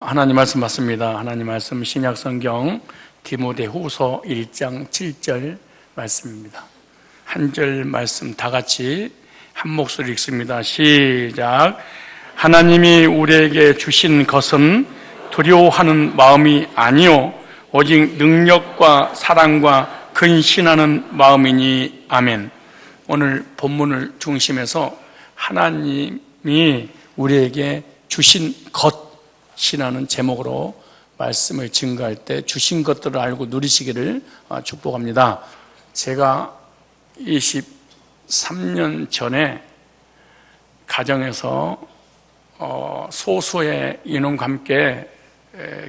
하나님 말씀 맞습니다. 하나님 말씀 신약성경 디모데후서 1장 7절 말씀입니다. 한 절 말씀 다 같이 한 목소리 읽습니다. 시작. 하나님이 우리에게 주신 것은 두려워하는 마음이 아니요 오직 능력과 사랑과 근신하는 마음이니. 아멘. 오늘 본문을 중심해서 하나님이 우리에게 주신 것이라는 제목으로 말씀을 증거할 때 주신 것들을 알고 누리시기를 축복합니다. 제가 23년 전에 가정에서 소수의 인원과 함께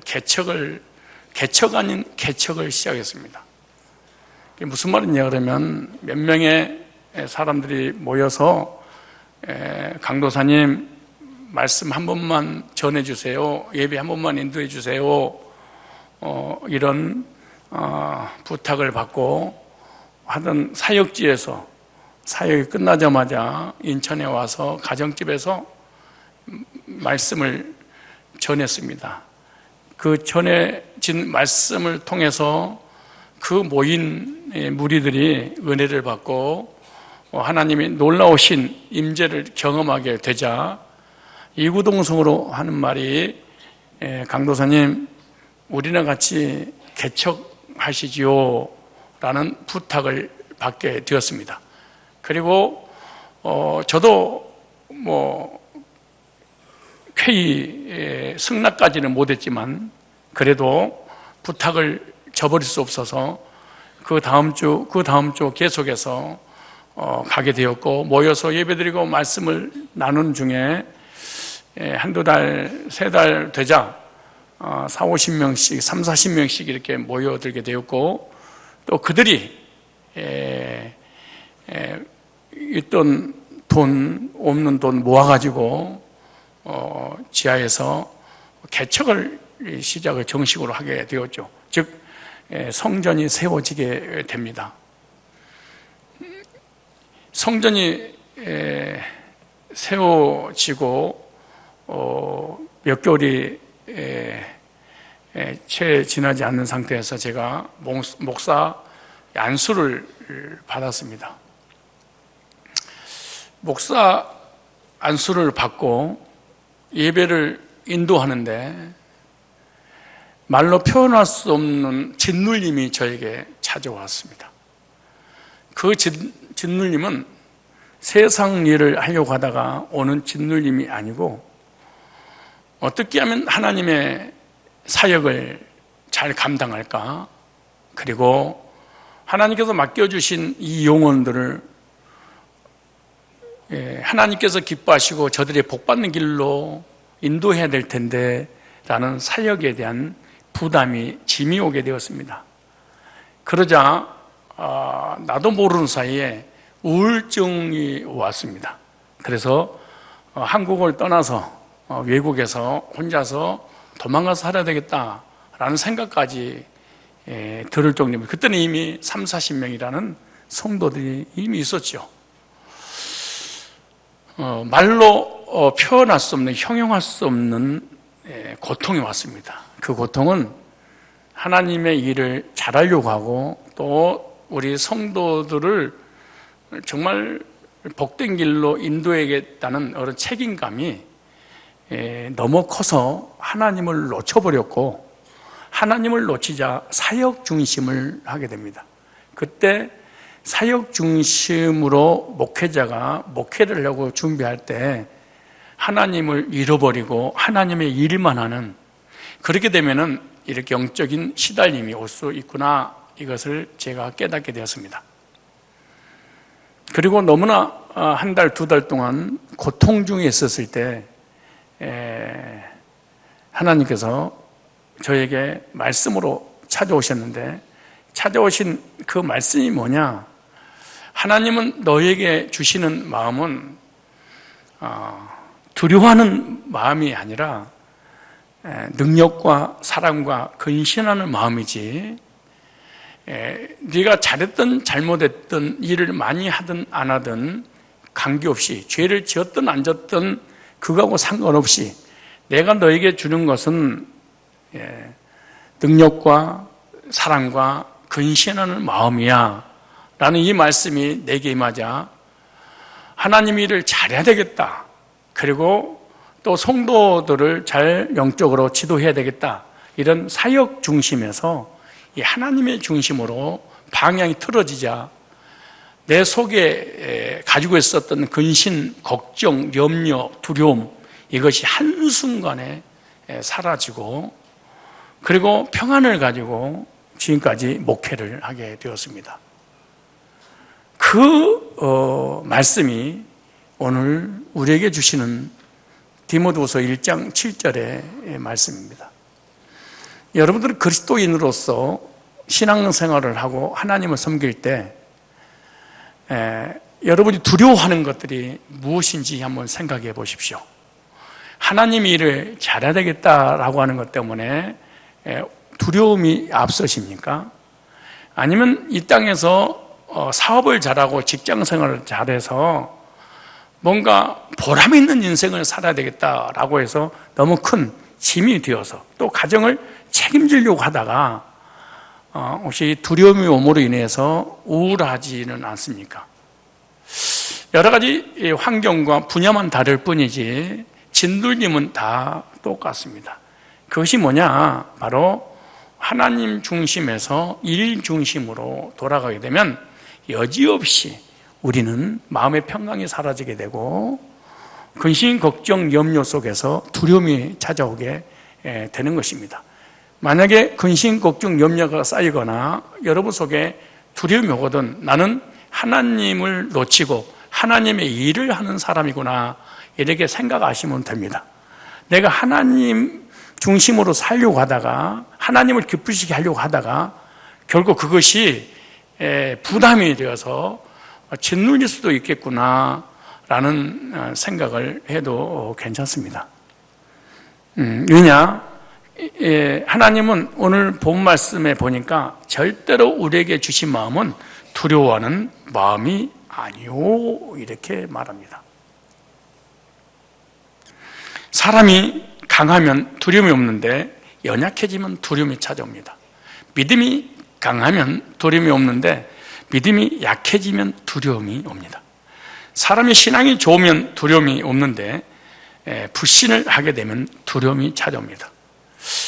개척 아닌 개척을 시작했습니다. 무슨 말이냐 그러면 몇 명의 사람들이 모여서 강도사님 말씀 한 번만 전해주세요, 예배 한 번만 인도해 주세요, 이런 부탁을 받고 하던 사역지에서 사역이 끝나자마자 인천에 와서 가정집에서 말씀을 전했습니다. 그 전해진 말씀을 통해서 그 모인 무리들이 은혜를 받고 하나님이 놀라우신 임재를 경험하게 되자 이구동성으로 하는 말이 강도사님 우리랑 같이 개척하시지요 라는 부탁을 받게 되었습니다. 그리고 저도 쾌히 승낙까지는 못했지만 그래도 부탁을 저버릴 수 없어서 그 다음 주 계속해서 가게 되었고, 모여서 예배드리고 말씀을 나누는 중에 한두 달, 세 달 되자 40-50명씩, 30-40명씩 이렇게 모여들게 되었고, 또 그들이 있던 돈, 없는 돈 모아가지고 지하에서 개척을 시작을 정식으로 하게 되었죠. 즉 성전이 세워지게 됩니다. 성전이 세워지고 몇 개월이 채 지나지 않는 상태에서 제가 목사 안수를 받았습니다. 목사 안수를 받고 예배를 인도하는데 말로 표현할 수 없는 짓눌림이 저에게 찾아왔습니다. 그 짓눌림은 세상 일을 하려고 하다가 오는 짓눌림이 아니고, 어떻게 하면 하나님의 사역을 잘 감당할까, 그리고 하나님께서 맡겨주신 이 영혼들을 하나님께서 기뻐하시고 저들이 복받는 길로 인도해야 될 텐데 라는 사역에 대한 부담이, 짐이 오게 되었습니다. 그러자 나도 모르는 사이에 우울증이 왔습니다. 그래서 한국을 떠나서 외국에서 혼자서 도망가서 살아야 되겠다라는 생각까지 들을 정도입니다. 그때는 이미 30-40명이라는 성도들이 이미 있었죠. 말로 표현할 수 없는, 형용할 수 없는 고통이 왔습니다. 그 고통은 하나님의 일을 잘하려고 하고 또 우리 성도들을 정말 복된 길로 인도해야겠다는 그런 책임감이 너무 커서 하나님을 놓쳐버렸고, 하나님을 놓치자 사역 중심을 하게 됩니다. 그때 사역 중심으로 목회자가 목회를 하려고 준비할 때 하나님을 잃어버리고 하나님의 일만 하는, 그렇게 되면은 이렇게 영적인 시달림이 올 수 있구나, 이것을 제가 깨닫게 되었습니다. 그리고 너무나 한 달, 두 달 동안 고통 중에 있었을 때 하나님께서 저에게 말씀으로 찾아오셨는데, 찾아오신 그 말씀이 뭐냐, 하나님은 너에게 주시는 마음은 두려워하는 마음이 아니라 능력과 사랑과 근신하는 마음이지, 네가 잘했든 잘못했든 일을 많이 하든 안 하든 관계없이, 죄를 지었든 안 지었든 그거하고 상관없이 내가 너에게 주는 것은 능력과 사랑과 근신하는 마음이야 라는 이 말씀이 내게 임하자 하나님 일을 잘해야 되겠다, 그리고 또 성도들을 잘 영적으로 지도해야 되겠다, 이런 사역 중심에서 이 하나님의 중심으로 방향이 틀어지자 내 속에 가지고 있었던 근심, 걱정, 염려, 두려움, 이것이 한순간에 사라지고 그리고 평안을 가지고 지금까지 목회를 하게 되었습니다. 그 말씀이 오늘 우리에게 주시는 디모데후서 1장 7절의 말씀입니다. 여러분들은 그리스도인으로서 신앙생활을 하고 하나님을 섬길 때 여러분이 두려워하는 것들이 무엇인지 한번 생각해 보십시오. 하나님이 일을 잘해야 되겠다라고 하는 것 때문에 두려움이 앞서십니까? 아니면 이 땅에서 사업을 잘하고 직장생활을 잘해서 뭔가 보람 있는 인생을 살아야 되겠다라고 해서 너무 큰 짐이 되어서 또 가정을 책임지려고 하다가 혹시 두려움이 오므로 인해서 우울하지는 않습니까? 여러 가지 환경과 분야만 다를 뿐이지 진들림은 다 똑같습니다. 그것이 뭐냐? 바로 하나님 중심에서 일 중심으로 돌아가게 되면 여지없이 우리는 마음의 평강이 사라지게 되고 근심, 걱정, 염려 속에서 두려움이 찾아오게 되는 것입니다. 만약에 근심, 걱정, 염려가 쌓이거나 여러분 속에 두려움이 오거든 나는 하나님을 놓치고 하나님의 일을 하는 사람이구나, 이렇게 생각하시면 됩니다. 내가 하나님 중심으로 살려고 하다가 하나님을 기쁘시게 하려고 하다가 결국 그것이 부담이 되어서 짓눌릴 수도 있겠구나 라는 생각을 해도 괜찮습니다. 왜냐? 하나님은 오늘 본 말씀에 보니까 절대로 우리에게 주신 마음은 두려워하는 마음이 아니오, 이렇게 말합니다. 사람이 강하면 두려움이 없는데 연약해지면 두려움이 찾아옵니다. 믿음이 강하면 두려움이 없는데 믿음이 약해지면 두려움이 옵니다. 사람이 신앙이 좋으면 두려움이 없는데 불신을 하게 되면 두려움이 찾아옵니다.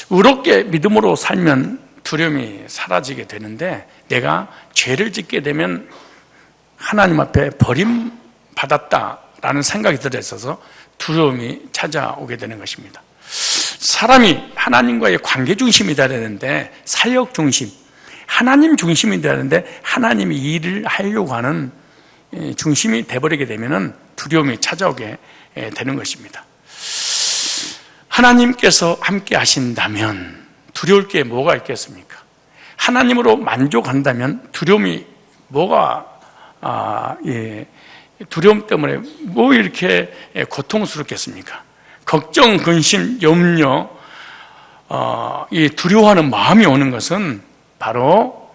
의롭게 믿음으로 살면 두려움이 사라지게 되는데 내가 죄를 짓게 되면 하나님 앞에 버림받았다라는 생각이 들어있어서 두려움이 찾아오게 되는 것입니다. 사람이 하나님과의 관계 중심이 되어야 되는데 사역 중심, 하나님 중심이 되어야 되는데 하나님이 일을 하려고 하는 중심이 돼버리게 되면 두려움이 찾아오게 되는 것입니다. 하나님께서 함께 하신다면 두려울 게 뭐가 있겠습니까? 하나님으로 만족한다면 두려움이 뭐가 두려움 때문에 뭐 이렇게 고통스럽겠습니까? 걱정, 근심, 염려, 이 두려워하는 마음이 오는 것은 바로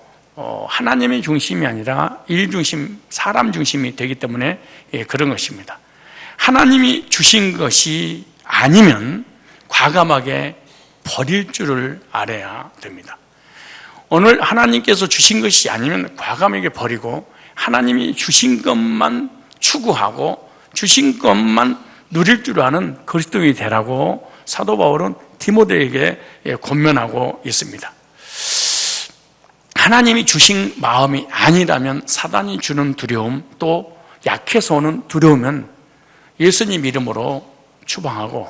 하나님의 중심이 아니라 일 중심, 사람 중심이 되기 때문에 그런 것입니다. 하나님이 주신 것이 아니면 과감하게 버릴 줄을 알아야 됩니다. 오늘 하나님께서 주신 것이 아니면 과감하게 버리고 하나님이 주신 것만 추구하고 주신 것만 누릴 줄 아는 그리스도인이 되라고 사도 바울은 디모데에게 권면하고 있습니다. 하나님이 주신 마음이 아니라면 사단이 주는 두려움, 또 약해서 오는 두려움은 예수님 이름으로 추방하고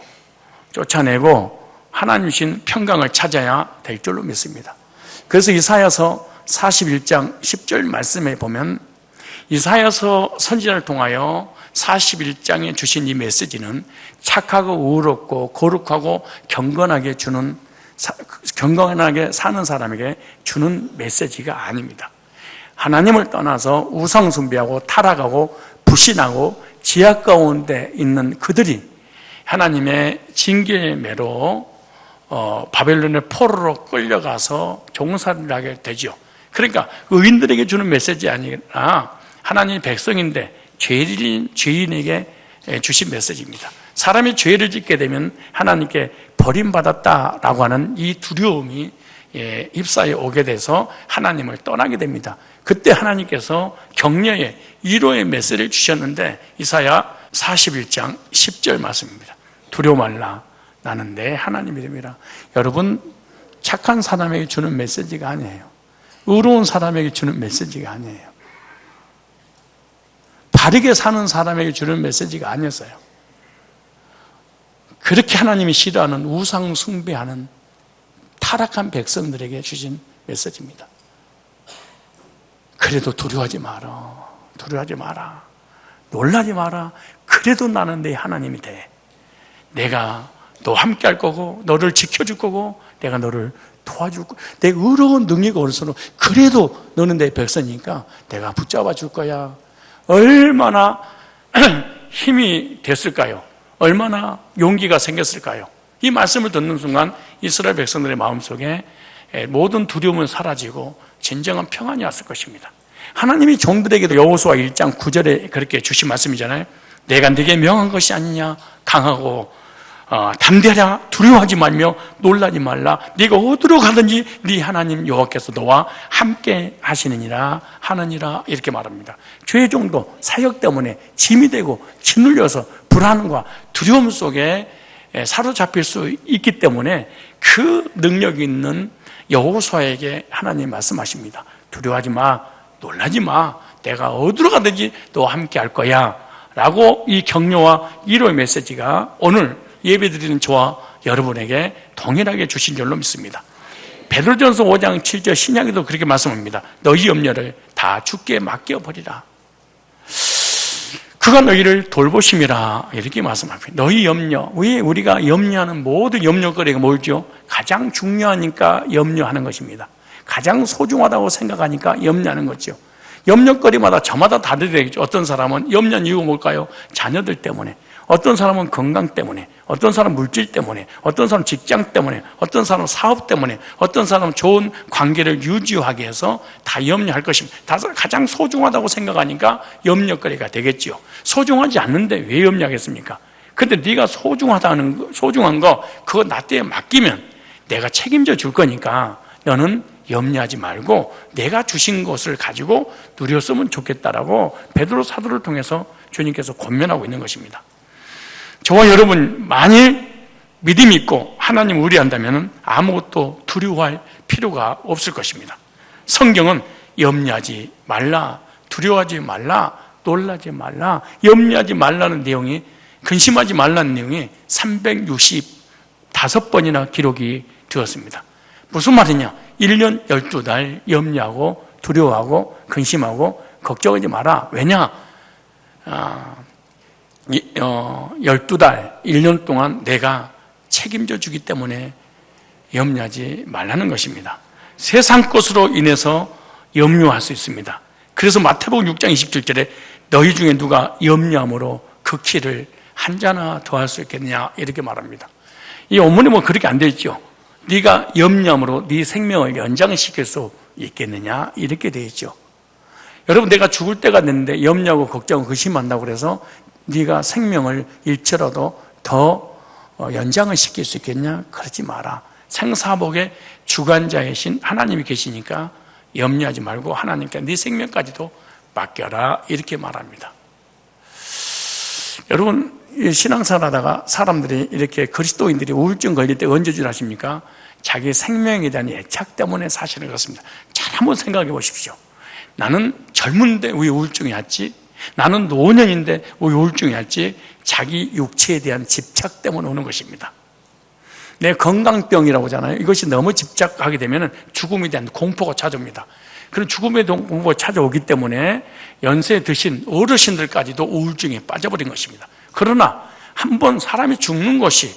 쫓아내고 하나님 주신 평강을 찾아야 될 줄로 믿습니다. 그래서 이사야서 41장 10절 말씀에 보면 이사야서 선지자를 통하여 41장에 주신 이 메시지는 착하고 의롭고 거룩하고 경건하게 사는 사람에게 주는 메시지가 아닙니다. 하나님을 떠나서 우상 숭배하고 타락하고 불신하고 지하 가운데 있는 그들이 하나님의 징계의 매로 바벨론의 포로로 끌려가서 종살이를 하게 되죠. 그러니까 의인들에게 주는 메시지 아니라 하나님의 백성인데 죄인에게 주신 메시지입니다. 사람이 죄를 짓게 되면 하나님께 버림받았다라고 하는 이 두려움이 입사에 오게 돼서 하나님을 떠나게 됩니다. 그때 하나님께서 격려의 위로의 메시지를 주셨는데 이사야 41장 10절 말씀입니다. 두려워 말라, 나는 내 하나님이 됨이라. 여러분, 착한 사람에게 주는 메시지가 아니에요. 의로운 사람에게 주는 메시지가 아니에요. 바르게 사는 사람에게 주는 메시지가 아니었어요. 그렇게 하나님이 싫어하는 우상 숭배하는 타락한 백성들에게 주신 메시지입니다. 그래도 두려워하지 마라. 두려워하지 마라. 놀라지 마라. 그래도 나는 내 하나님이 돼. 내가 너와 함께 할 거고 너를 지켜줄 거고 내가 너를 도와줄 거고 내 의로운 능력이 올수록 그래도 너는 내 백성이니까 내가 붙잡아 줄 거야. 얼마나 힘이 됐을까요? 얼마나 용기가 생겼을까요? 이 말씀을 듣는 순간 이스라엘 백성들의 마음속에 모든 두려움은 사라지고 진정한 평안이 왔을 것입니다. 하나님이 종들에게도 여호수아 1장 9절에 그렇게 주신 말씀이잖아요. 내가 네게 명한 것이 아니냐. 강하고 담대하라. 두려워하지 말며 놀라지 말라. 네가 어디로 가든지 네 하나님 여호와께서 너와 함께 하시느니라 하느니라 이렇게 말합니다. 죄종도 사역 때문에 짐이 되고 짓눌려서 불안과 두려움 속에 사로잡힐 수 있기 때문에 그 능력이 있는 여호수아에게 하나님 말씀하십니다. 두려워하지 마, 놀라지 마. 내가 어디로 가든지 너와 함께 할 거야 라고 이 격려와 위로의 메시지가 오늘 예배드리는 저와 여러분에게 동일하게 주신 줄로 믿습니다. 베드로전서 5장 7절 신약에도 그렇게 말씀합니다. 너희 염려를 다 주께 맡겨버리라. 그가 너희를 돌보심이라 이렇게 말씀합니다. 너희 염려, 왜 우리가 염려하는 모든 염려거리가 뭘죠? 가장 중요하니까 염려하는 것입니다. 가장 소중하다고 생각하니까 염려하는 거죠. 염려거리마다 저마다 다르겠죠. 어떤 사람은 염려한 이유가 뭘까요? 자녀들 때문에, 어떤 사람은 건강 때문에, 어떤 사람은 물질 때문에, 어떤 사람은 직장 때문에, 어떤 사람은 사업 때문에, 어떤 사람은 좋은 관계를 유지하기 위해서 다 염려할 것입니다. 가장 소중하다고 생각하니까 염려거리가 되겠지요. 소중하지 않는데 왜 염려하겠습니까? 근데 네가 소중한 거 그거 나 때에 맡기면 내가 책임져 줄 거니까 너는 염려하지 말고 내가 주신 것을 가지고 누렸으면 좋겠다라고 베드로 사도를 통해서 주님께서 권면하고 있는 것입니다. 저와 여러분 만일 믿음이 있고 하나님 의뢰한다면 아무것도 두려워할 필요가 없을 것입니다. 성경은 염려하지 말라, 두려워하지 말라, 놀라지 말라, 염려하지 말라는 내용이, 근심하지 말라는 내용이 365번이나 기록이 되었습니다. 무슨 말이냐? 1년 12달 염려하고 두려워하고 근심하고 걱정하지 마라. 왜냐? 12달, 1년 동안 내가 책임져 주기 때문에 염려하지 말라는 것입니다. 세상 것으로 인해서 염려할 수 있습니다. 그래서 마태복음 6장 27절에 너희 중에 누가 염려함으로 그 키를 한 자나 더할 수 있겠느냐 이렇게 말합니다. 이 어머님은 그렇게 안 되어 있죠. 네가 염려함으로 네 생명을 연장시킬 수 있겠느냐 이렇게 되어 있죠. 여러분, 내가 죽을 때가 됐는데 염려하고 걱정하고 의심한다고 그래서 네가 생명을 일초라도 더 연장을 시킬 수 있겠냐? 그러지 마라. 생사복의 주관자이신 하나님이 계시니까 염려하지 말고 하나님께 네 생명까지도 맡겨라 이렇게 말합니다. 여러분, 신앙생활 하다가 사람들이 이렇게 그리스도인들이 우울증 걸릴 때 언제 줄 아십니까? 자기 생명에 대한 애착 때문에 사실은 그렇습니다. 잘 한번 생각해 보십시오. 나는 젊은데 왜 우울증이 왔지? 나는 노년인데 왜 우울증이 왔지? 자기 육체에 대한 집착 때문에 오는 것입니다. 내 건강병이라고 하잖아요. 이것이 너무 집착하게 되면 죽음에 대한 공포가 찾아옵니다. 그런 죽음에 대한 공포가 찾아오기 때문에 연세 드신 어르신들까지도 우울증에 빠져버린 것입니다. 그러나 한번 사람이 죽는 것이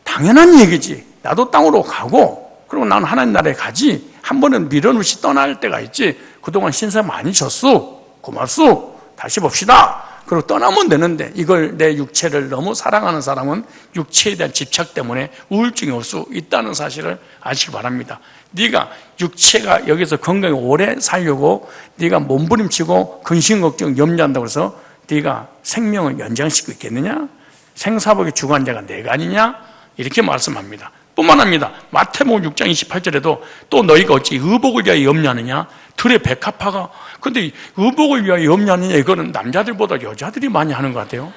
당연한 얘기지. 나도 땅으로 가고 그리고 나는 하나님 나라에 가지. 한 번은 밀어놓지 떠날 때가 있지. 그동안 신세 많이 졌어. 고맙소. 다시 봅시다. 그리고 떠나면 되는데 이걸 내 육체를 너무 사랑하는 사람은 육체에 대한 집착 때문에 우울증이 올 수 있다는 사실을 아시기 바랍니다. 네가 육체가 여기서 건강히 오래 살려고 네가 몸부림치고 근심 걱정 염려한다고 해서 네가 생명을 연장시키고 있겠느냐? 생사복의 주관자가 내가 아니냐? 이렇게 말씀합니다. 뿐만 아닙니다. 마태복음 6장 28절에도 또 너희가 어찌 의복을 위하여 염려하느냐? 들의 백합화가. 근데 의복을 위하여 염려하느냐? 이거는 남자들보다 여자들이 많이 하는 것 같아요.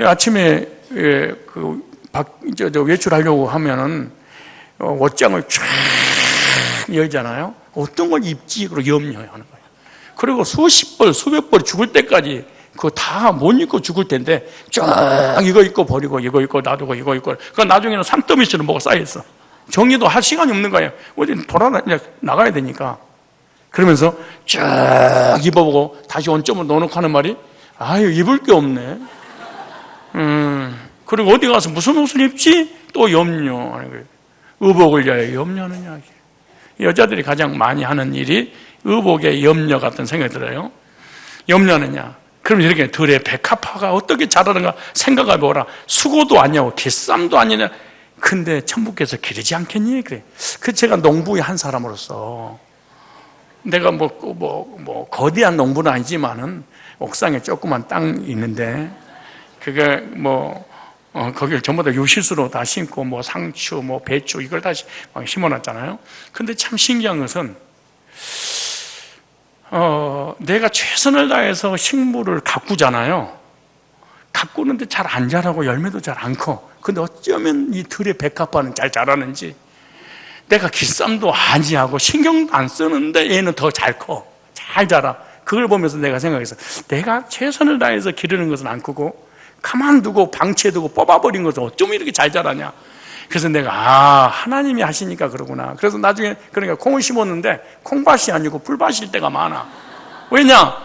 아침에 외출하려고 하면은 옷장을 쫙 열잖아요. 어떤 걸 입지? 그러고 염려하는 거예요. 그리고 수십 벌, 수백 벌 죽을 때까지 그거 다 못 입고 죽을 텐데 쫙 이거 입고 버리고 이거 입고 놔두고 이거 입고 그 나중에는 산더미처럼 뭐가 쌓여있어. 정리도 할 시간이 없는 거예요. 어디 나가야 되니까. 그러면서 쫙 입어보고 다시 원점으로 넣어놓고 하는 말이 아유 입을 게 없네. 그리고 어디 가서 무슨 옷을 입지? 또 염려하는 거예요. 의복을 위하여 염려하느냐. 여자들이 가장 많이 하는 일이 의복의 염려 같은 생각이 들어요. 염려하느냐. 그럼 이렇게 들의 백합화가 어떻게 자라는가 생각해 보라. 수고도 아니냐고 깃쌈도 아니냐. 근데 천부께서 기르지 않겠니? 그래. 그 제가 농부의 한 사람으로서 내가 거대한 농부는 아니지만은 옥상에 조그만 땅이 있는데 그게 거기를 전부 다 유실수로 다 심고 상추, 배추 이걸 다 심어놨잖아요. 근데 참 신기한 것은 내가 최선을 다해서 식물을 가꾸잖아요. 가꾸는데 잘 안 자라고 열매도 잘 안 커. 근데 어쩌면 이 들의 백합화는 잘 자라는지 내가 깃쌈도 아니하고 신경도 안 쓰는데 얘는 더 잘 커. 잘 자라. 그걸 보면서 내가 생각했어. 내가 최선을 다해서 기르는 것은 안 크고 가만두고 방치해두고 뽑아버린 것은 어쩜 이렇게 잘 자라냐. 그래서 내가 하나님이 하시니까 그러구나. 그래서 나중에 그러니까 콩을 심었는데 콩밭이 아니고 풀밭일 때가 많아. 왜냐?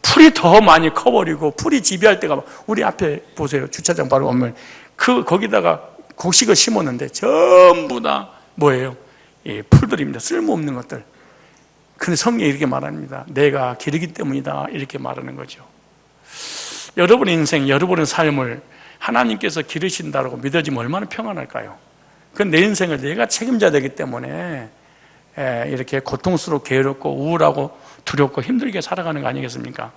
풀이 더 많이 커버리고 풀이 지배할 때가 우리 앞에 보세요. 주차장 바로 오면 거기다가 곡식을 심었는데 전부 다 뭐예요? 풀들입니다. 쓸모없는 것들. 근데 성경이 이렇게 말합니다. 내가 기르기 때문이다. 이렇게 말하는 거죠. 여러분의 인생, 여러분의 삶을 하나님께서 기르신다고 믿어지면 얼마나 평안할까요? 그건 내 인생을 내가 책임져야 되기 때문에 이렇게 고통스럽고 괴롭고 우울하고 두렵고 힘들게 살아가는 거 아니겠습니까?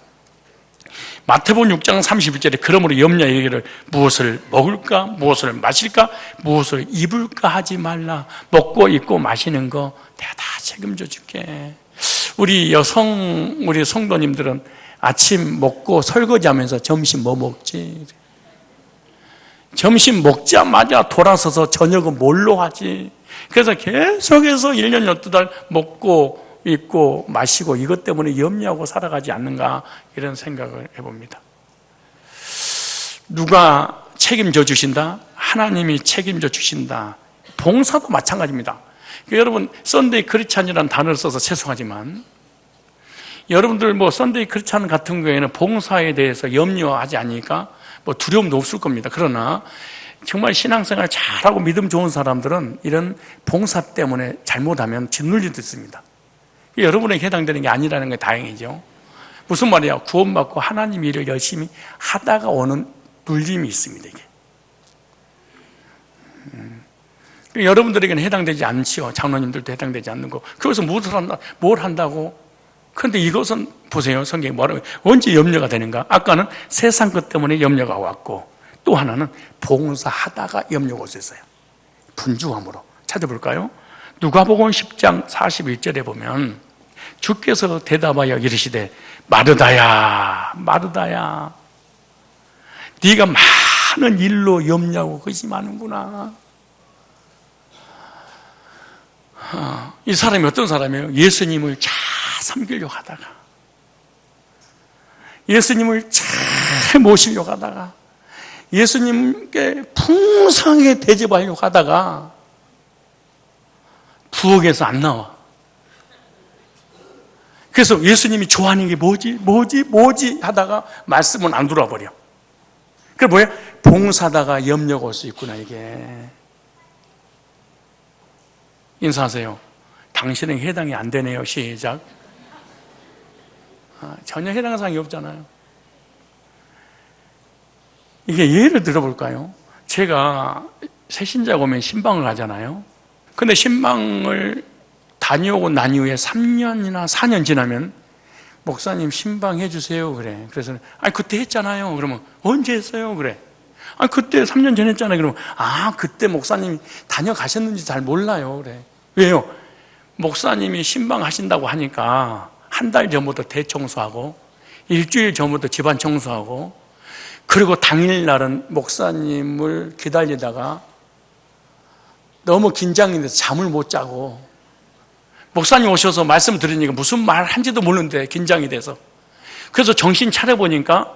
마태복음 6장 31절에 그러므로 염려 얘기를 무엇을 먹을까? 무엇을 마실까? 무엇을 입을까 하지 말라. 먹고 입고 마시는 거 내가 다 책임져 줄게. 우리 성도님들은 아침 먹고 설거지하면서 점심 뭐 먹지? 점심 먹자마자 돌아서서 저녁은 뭘로 하지? 그래서 계속해서 1년 12달 먹고 입고 마시고 이것 때문에 염려하고 살아가지 않는가 이런 생각을 해봅니다. 누가 책임져 주신다? 하나님이 책임져 주신다. 봉사도 마찬가지입니다. 여러분 썬데이 크리스찬이라는 단어를 써서 죄송하지만 여러분들 썬데이 크리스찬 같은 경우에는 봉사에 대해서 염려하지 않으니까 두려움도 없을 겁니다. 그러나 정말 신앙생활 잘하고 믿음 좋은 사람들은 이런 봉사 때문에 잘못하면 짓눌리도 있습니다. 여러분에게 해당되는 게 아니라는 게 다행이죠. 무슨 말이야? 구원받고 하나님 일을 열심히 하다가 오는 눌림이 있습니다. 이게 여러분들에게는 해당되지 않지요. 장로님들도 해당되지 않는 거. 그래서 뭘 한다고? 그런데 이것은 보세요. 성경이 뭐라고 언제 염려가 되는가? 아까는 세상 것 때문에 염려가 왔고 또 하나는 봉사하다가 염려가 왔어요. 분주함으로. 찾아볼까요? 누가복음 10장 41절에 보면 주께서 대답하여 이르시되 마르다야 마르다야 네가 많은 일로 염려하고 의심하는구나. 이 사람이 어떤 사람이에요? 예수님을 잘 섬기려고 하다가 예수님을 잘 모시려고 하다가 예수님께 풍성하게 대접하려고 하다가 부엌에서 안 나와. 그래서 예수님이 좋아하는 게 뭐지 하다가 말씀은 안 들어와버려. 그게 뭐야? 봉사하다가 염려가 올 수 있구나 이게. 인사하세요. 당신에게 해당이 안 되네요. 시작. 전혀 해당 사항이 없잖아요. 이게 예를 들어볼까요? 제가 새신자가 오면 신방을 가잖아요. 근데 신방을 다녀오고 난 이후에 3년이나 4년 지나면 목사님 신방 해주세요 그래. 그래서 그때 했잖아요. 그러면 언제 했어요? 그래. 아, 그때 3년 전 했잖아요. 그러면, 그때 목사님이 다녀가셨는지 잘 몰라요. 그래. 왜요? 목사님이 신방하신다고 하니까 한 달 전부터 대청소하고, 일주일 전부터 집안 청소하고, 그리고 당일날은 목사님을 기다리다가 너무 긴장이 돼서 잠을 못 자고, 목사님 오셔서 말씀 들으니까 무슨 말 한지도 모르는데 긴장이 돼서, 그래서 정신 차려보니까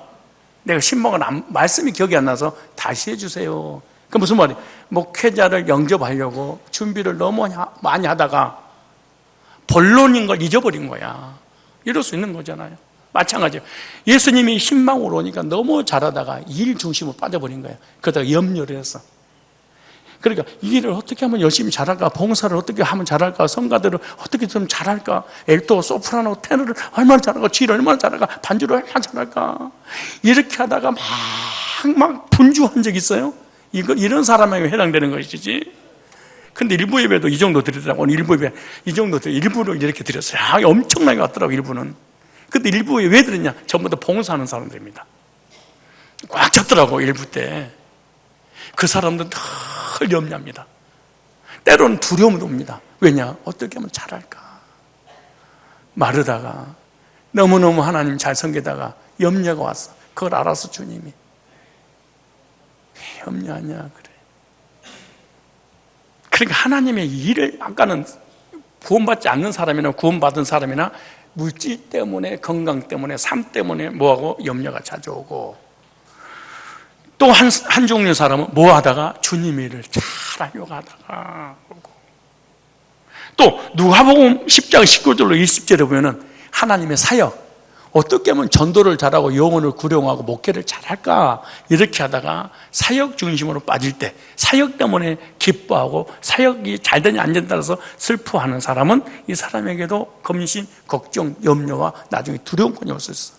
내가 신방을 말씀이 기억이 안 나서 다시 해주세요. 그 무슨 말이에요? 목회자를 영접하려고 준비를 너무 많이 하다가 본론인 걸 잊어버린 거야. 이럴 수 있는 거잖아요. 마찬가지예요. 예수님이 신방으로 오니까 너무 잘하다가 일 중심으로 빠져버린 거예요. 그러다가 염려를 했어. 그러니까 이 일을 어떻게 하면 열심히 잘할까? 봉사를 어떻게 하면 잘할까? 성가들을 어떻게 좀 잘할까? 엘도, 소프라노, 테너를 얼마나 잘할까? 지를 얼마나 잘할까? 반주를 얼마나 잘할까? 이렇게 하다가 막 분주한 적 있어요? 이런 사람에게 해당되는 것이지. 근데 일부 예배도 이 정도 드리더라고. 오늘 일부 예배 이 정도 일부를 이렇게 드렸어요. 엄청나게 왔더라고, 일부는. 근데 일부에 왜 드렸냐? 전부 다 봉사하는 사람들입니다. 꽉 찼더라고, 일부 때. 그 사람들은 늘 염려합니다. 때로는 두려움도 옵니다. 왜냐? 어떻게 하면 잘할까? 마르다가 너무너무 하나님 잘 섬기다가 염려가 왔어. 그걸 알아서 주님이 왜 염려하냐 그래. 그러니까 하나님의 일을, 아까는 구원받지 않는 사람이나 구원받은 사람이나 물질 때문에, 건강 때문에, 삶 때문에 뭐하고 염려가 찾아오고, 또 한 종류의 사람은 뭐 하다가 주님의 일을 잘하려고 하다가 오고, 또 누가복음 10장 19절로 20절에 보면은 하나님의 사역, 어떻게 하면 전도를 잘하고 영혼을 구령하고 목회를 잘할까, 이렇게 하다가 사역 중심으로 빠질 때, 사역 때문에 기뻐하고 사역이 잘 되냐 안 되냐에 따라서 슬퍼하는 사람은 이 사람에게도 검신, 걱정, 염려와 나중에 두려움권이 올 수 있어.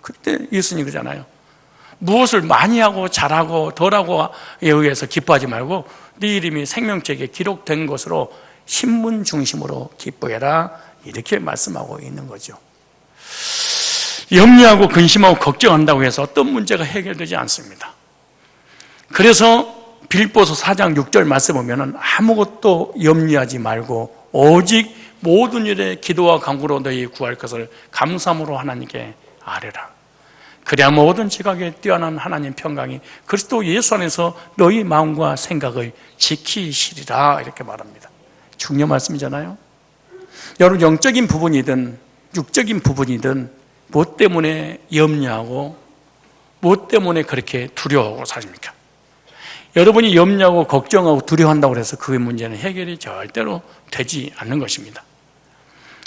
그때 예수님이 그러잖아요. 무엇을 많이 하고 잘하고 덜하고에 의해서 기뻐하지 말고 네 이름이 생명책에 기록된 것으로 신문 중심으로 기뻐해라, 이렇게 말씀하고 있는 거죠. 염려하고 근심하고 걱정한다고 해서 어떤 문제가 해결되지 않습니다. 그래서 빌보서 4장 6절 말씀 보면은 아무것도 염려하지 말고 오직 모든 일에 기도와 간구로 너희 구할 것을 감사함으로 하나님께 아뢰라. 그래야 모든 지각에 뛰어난 하나님 평강이 그리스도 예수 안에서 너희 마음과 생각을 지키시리라, 이렇게 말합니다. 중요한 말씀이잖아요. 여러분, 영적인 부분이든 육적인 부분이든 무엇 때문에 염려하고 무엇 때문에 그렇게 두려워하고 사십니까? 여러분이 염려하고 걱정하고 두려워한다고 해서 그 문제는 해결이 절대로 되지 않는 것입니다.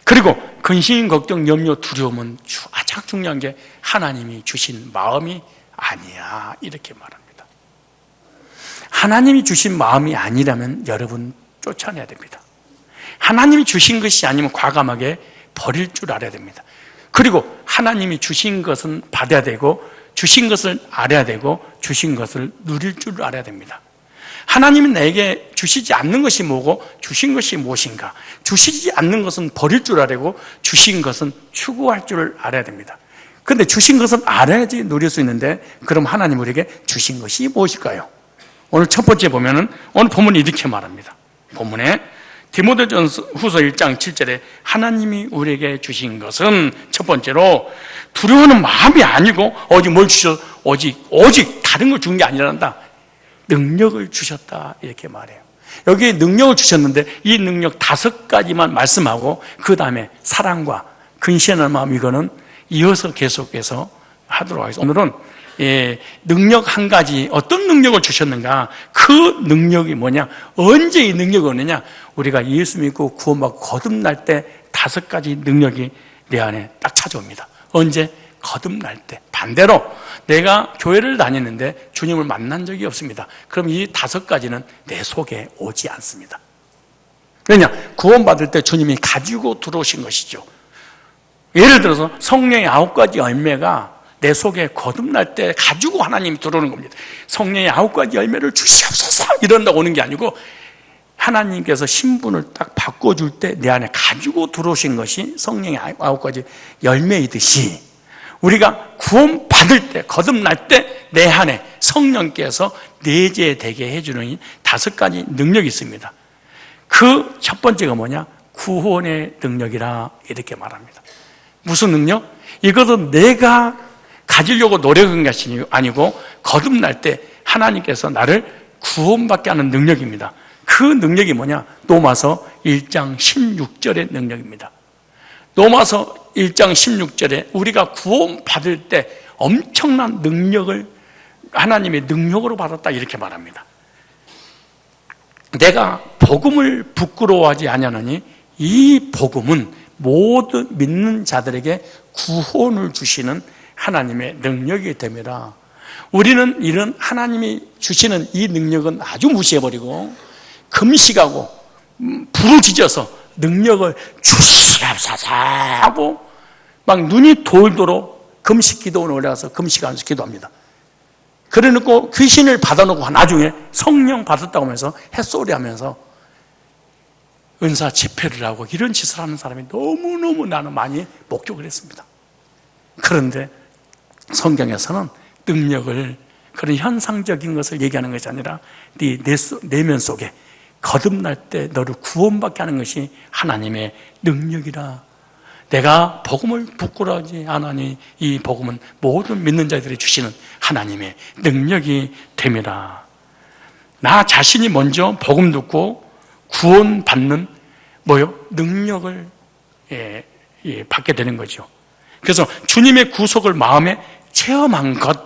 그리고 근심, 걱정, 염려, 두려움은 가장 중요한 게 하나님이 주신 마음이 아니야, 이렇게 말합니다. 하나님이 주신 마음이 아니라면 여러분 쫓아내야 됩니다. 하나님이 주신 것이 아니면 과감하게 버릴 줄 알아야 됩니다. 그리고 하나님이 주신 것은 받아야 되고, 주신 것을 알아야 되고, 주신 것을 누릴 줄 알아야 됩니다. 하나님이 내게 주시지 않는 것이 뭐고 주신 것이 무엇인가, 주시지 않는 것은 버릴 줄 알아야고 주신 것은 추구할 줄 알아야 됩니다. 그런데 주신 것은 알아야지 누릴 수 있는데, 그럼 하나님 우리에게 주신 것이 무엇일까요? 오늘 첫 번째 보면은 오늘 본문이 이렇게 말합니다. 본문에 디모데전서 후서 1장 7절에 하나님이 우리에게 주신 것은 첫 번째로 두려워하는 마음이 아니고 오직 뭘 주셔? 오직 다른 걸 준 게 아니란다. 능력을 주셨다, 이렇게 말해요. 여기 능력을 주셨는데 이 능력 5가지만 말씀하고 그 다음에 사랑과 근신하는 마음, 이거는 이어서 계속해서 하도록 하겠습니다. 오늘은 능력 한 가지, 어떤 능력을 주셨는가, 그 능력이 뭐냐, 언제 이 능력이 오느냐, 우리가 예수 믿고 구원받고 거듭날 때 5가지 능력이 내 안에 딱 찾아옵니다. 언제? 거듭날 때. 반대로 내가 교회를 다니는데 주님을 만난 적이 없습니다. 그럼 이 5가지는 내 속에 오지 않습니다. 왜냐? 구원받을 때 주님이 가지고 들어오신 것이죠. 예를 들어서 성령의 9가지 열매가 내 속에 거듭날 때 가지고 하나님이 들어오는 겁니다. 성령의 9가지 열매를 주시옵소서 이런다고 오는 게 아니고, 하나님께서 신분을 딱 바꿔줄 때 내 안에 가지고 들어오신 것이 성령의 9가지 열매이듯이, 우리가 구원받을 때, 거듭날 때 내 안에 성령께서 내재되게 해주는 5가지 능력이 있습니다. 그 첫 번째가 뭐냐? 구원의 능력이라 이렇게 말합니다. 무슨 능력? 이것은 내가 가지려고 노력한 것이 아니고 거듭날 때 하나님께서 나를 구원받게 하는 능력입니다. 그 능력이 뭐냐? 로마서 1장 16절의 능력입니다. 로마서 1장 16절에 우리가 구원받을 때 엄청난 능력을 하나님의 능력으로 받았다 이렇게 말합니다. 내가 복음을 부끄러워하지 아니하노니 이 복음은 모든 믿는 자들에게 구원을 주시는 하나님의 능력이 됩니다. 우리는 이런 하나님이 주시는 이 능력은 아주 무시해버리고 금식하고 부르짖어서 능력을 주시옵소서 하고 막 눈이 돌도록 금식 기도원에 올라가서 금식하면서 기도합니다. 그래놓고 귀신을 받아놓고 나중에 성령 받았다고 하면서 햇소리 하면서 은사 집회를 하고 이런 짓을 하는 사람이 너무너무 나는 많이 목격을 했습니다. 그런데 성경에서는 능력을 그런 현상적인 것을 얘기하는 것이 아니라 네 내면 속에 거듭날 때 너를 구원받게 하는 것이 하나님의 능력이라. 내가 복음을 부끄러워하지 않으니 이 복음은 모든 믿는 자들이 주시는 하나님의 능력이 됩니다. 나 자신이 먼저 복음 듣고 구원받는 능력을 받게 되는 거죠. 그래서 주님의 구속을 마음에 체험한 것,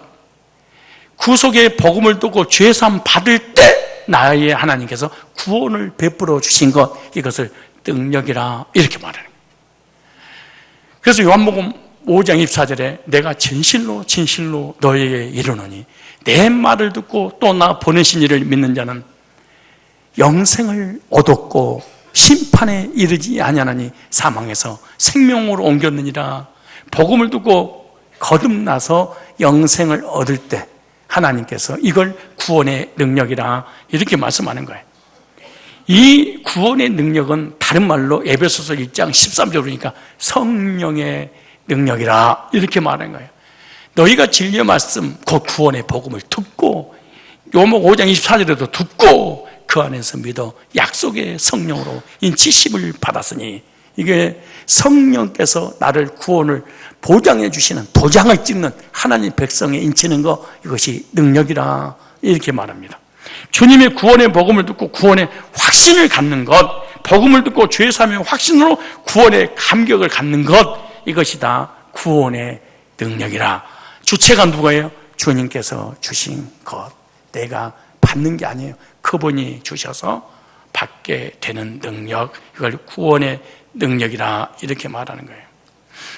구속의 복음을 듣고 죄사함 받을 때 나의 하나님께서 구원을 베풀어 주신 것, 이것을 능력이라 이렇게 말해요. 그래서 요한복음 5장 24절에 내가 진실로 너에게 이르노니 내 말을 듣고 또 나 보내신 이를 믿는 자는 영생을 얻었고 심판에 이르지 아니하나니 사망에서 생명으로 옮겼느니라. 복음을 듣고 거듭나서 영생을 얻을 때 하나님께서 이걸 구원의 능력이라 이렇게 말씀하는 거예요. 이 구원의 능력은 다른 말로 에베소서 1장 13절로 그러니까 성령의 능력이라 이렇게 말하는 거예요. 너희가 진리의 말씀 곧 구원의 복음을 듣고 요한복음 5장 24절에도 듣고 그 안에서 믿어 약속의 성령으로 인치심을 받았으니, 이게 성령께서 나를 구원을 보장해 주시는, 도장을 찍는 하나님 백성에 인치는 거, 이것이 능력이라 이렇게 말합니다. 주님의 구원의 복음을 듣고 구원의 확신을 갖는 것, 복음을 듣고 죄 사함의 확신으로 구원의 감격을 갖는 것, 이것이 다 구원의 능력이라. 주체가 누구예요? 주님께서 주신 것, 내가 받는 게 아니에요. 그분이 주셔서 받게 되는 능력, 이걸 구원의 능력이라 이렇게 말하는 거예요.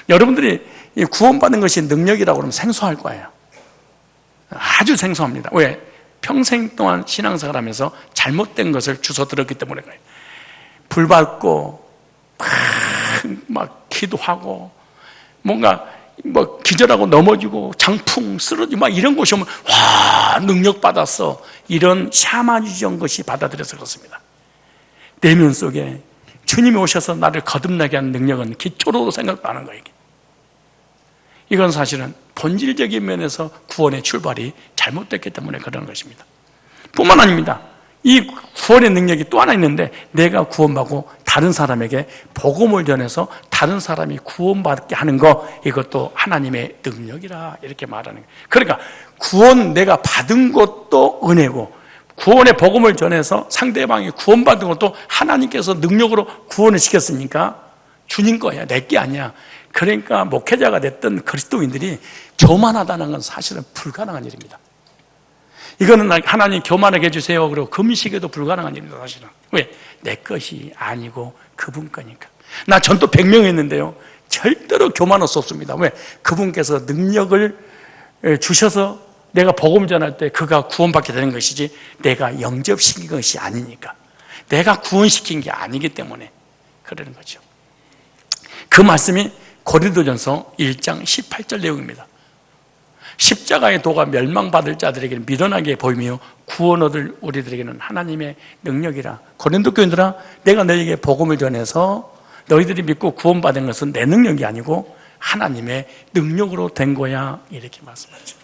여러분들이 구원받는 것이 능력이라고 그러면 생소할 거예요. 아주 생소합니다. 왜? 평생 동안 신앙생활 하면서 잘못된 것을 주워 들었기 때문에 그래요. 불 받고 막 기도하고 뭔가 기절하고 넘어지고 장풍 쓰러지고 막 이런 곳이 오면 와, 능력 받았어, 이런 샤머니즘 것이 받아들여서 그렇습니다. 내면 속에 주님이 오셔서 나를 거듭나게 하는 능력은 기초로 생각도 안 하는 거예요. 이건 사실은 본질적인 면에서 구원의 출발이 잘못됐기 때문에 그런 것입니다. 뿐만 아닙니다. 이 구원의 능력이 또 하나 있는데, 내가 구원받고 다른 사람에게 복음을 전해서 다른 사람이 구원받게 하는 거, 이것도 하나님의 능력이라 이렇게 말하는 거예요. 그러니까 구원 내가 받은 것도 은혜고, 구원의 복음을 전해서 상대방이 구원받은 것도 하나님께서 능력으로 구원을 시켰으니까 주님 거야, 내 게 아니야. 그러니까 목회자가 됐던 그리스도인들이 교만하다는 건 사실은 불가능한 일입니다. 이거는 하나님 교만하게 해주세요 그리고 금식에도 불가능한 일입니다. 사실은. 왜? 내 것이 아니고 그분 거니까. 나 전도 100명 했는데요, 절대로 교만할 수 없습니다. 왜? 그분께서 능력을 주셔서 내가 복음 전할 때 그가 구원받게 되는 것이지, 내가 영접시킨 것이 아니니까. 내가 구원시킨 게 아니기 때문에 그러는 거죠. 그 말씀이 고린도전서 1장 18절 내용입니다. 십자가의 도가 멸망받을 자들에게는 미련하게 보이며 구원 얻을 우리들에게는 하나님의 능력이라. 고린도 교인들아, 내가 너희에게 복음을 전해서 너희들이 믿고 구원받은 것은 내 능력이 아니고 하나님의 능력으로 된 거야, 이렇게 말씀하죠.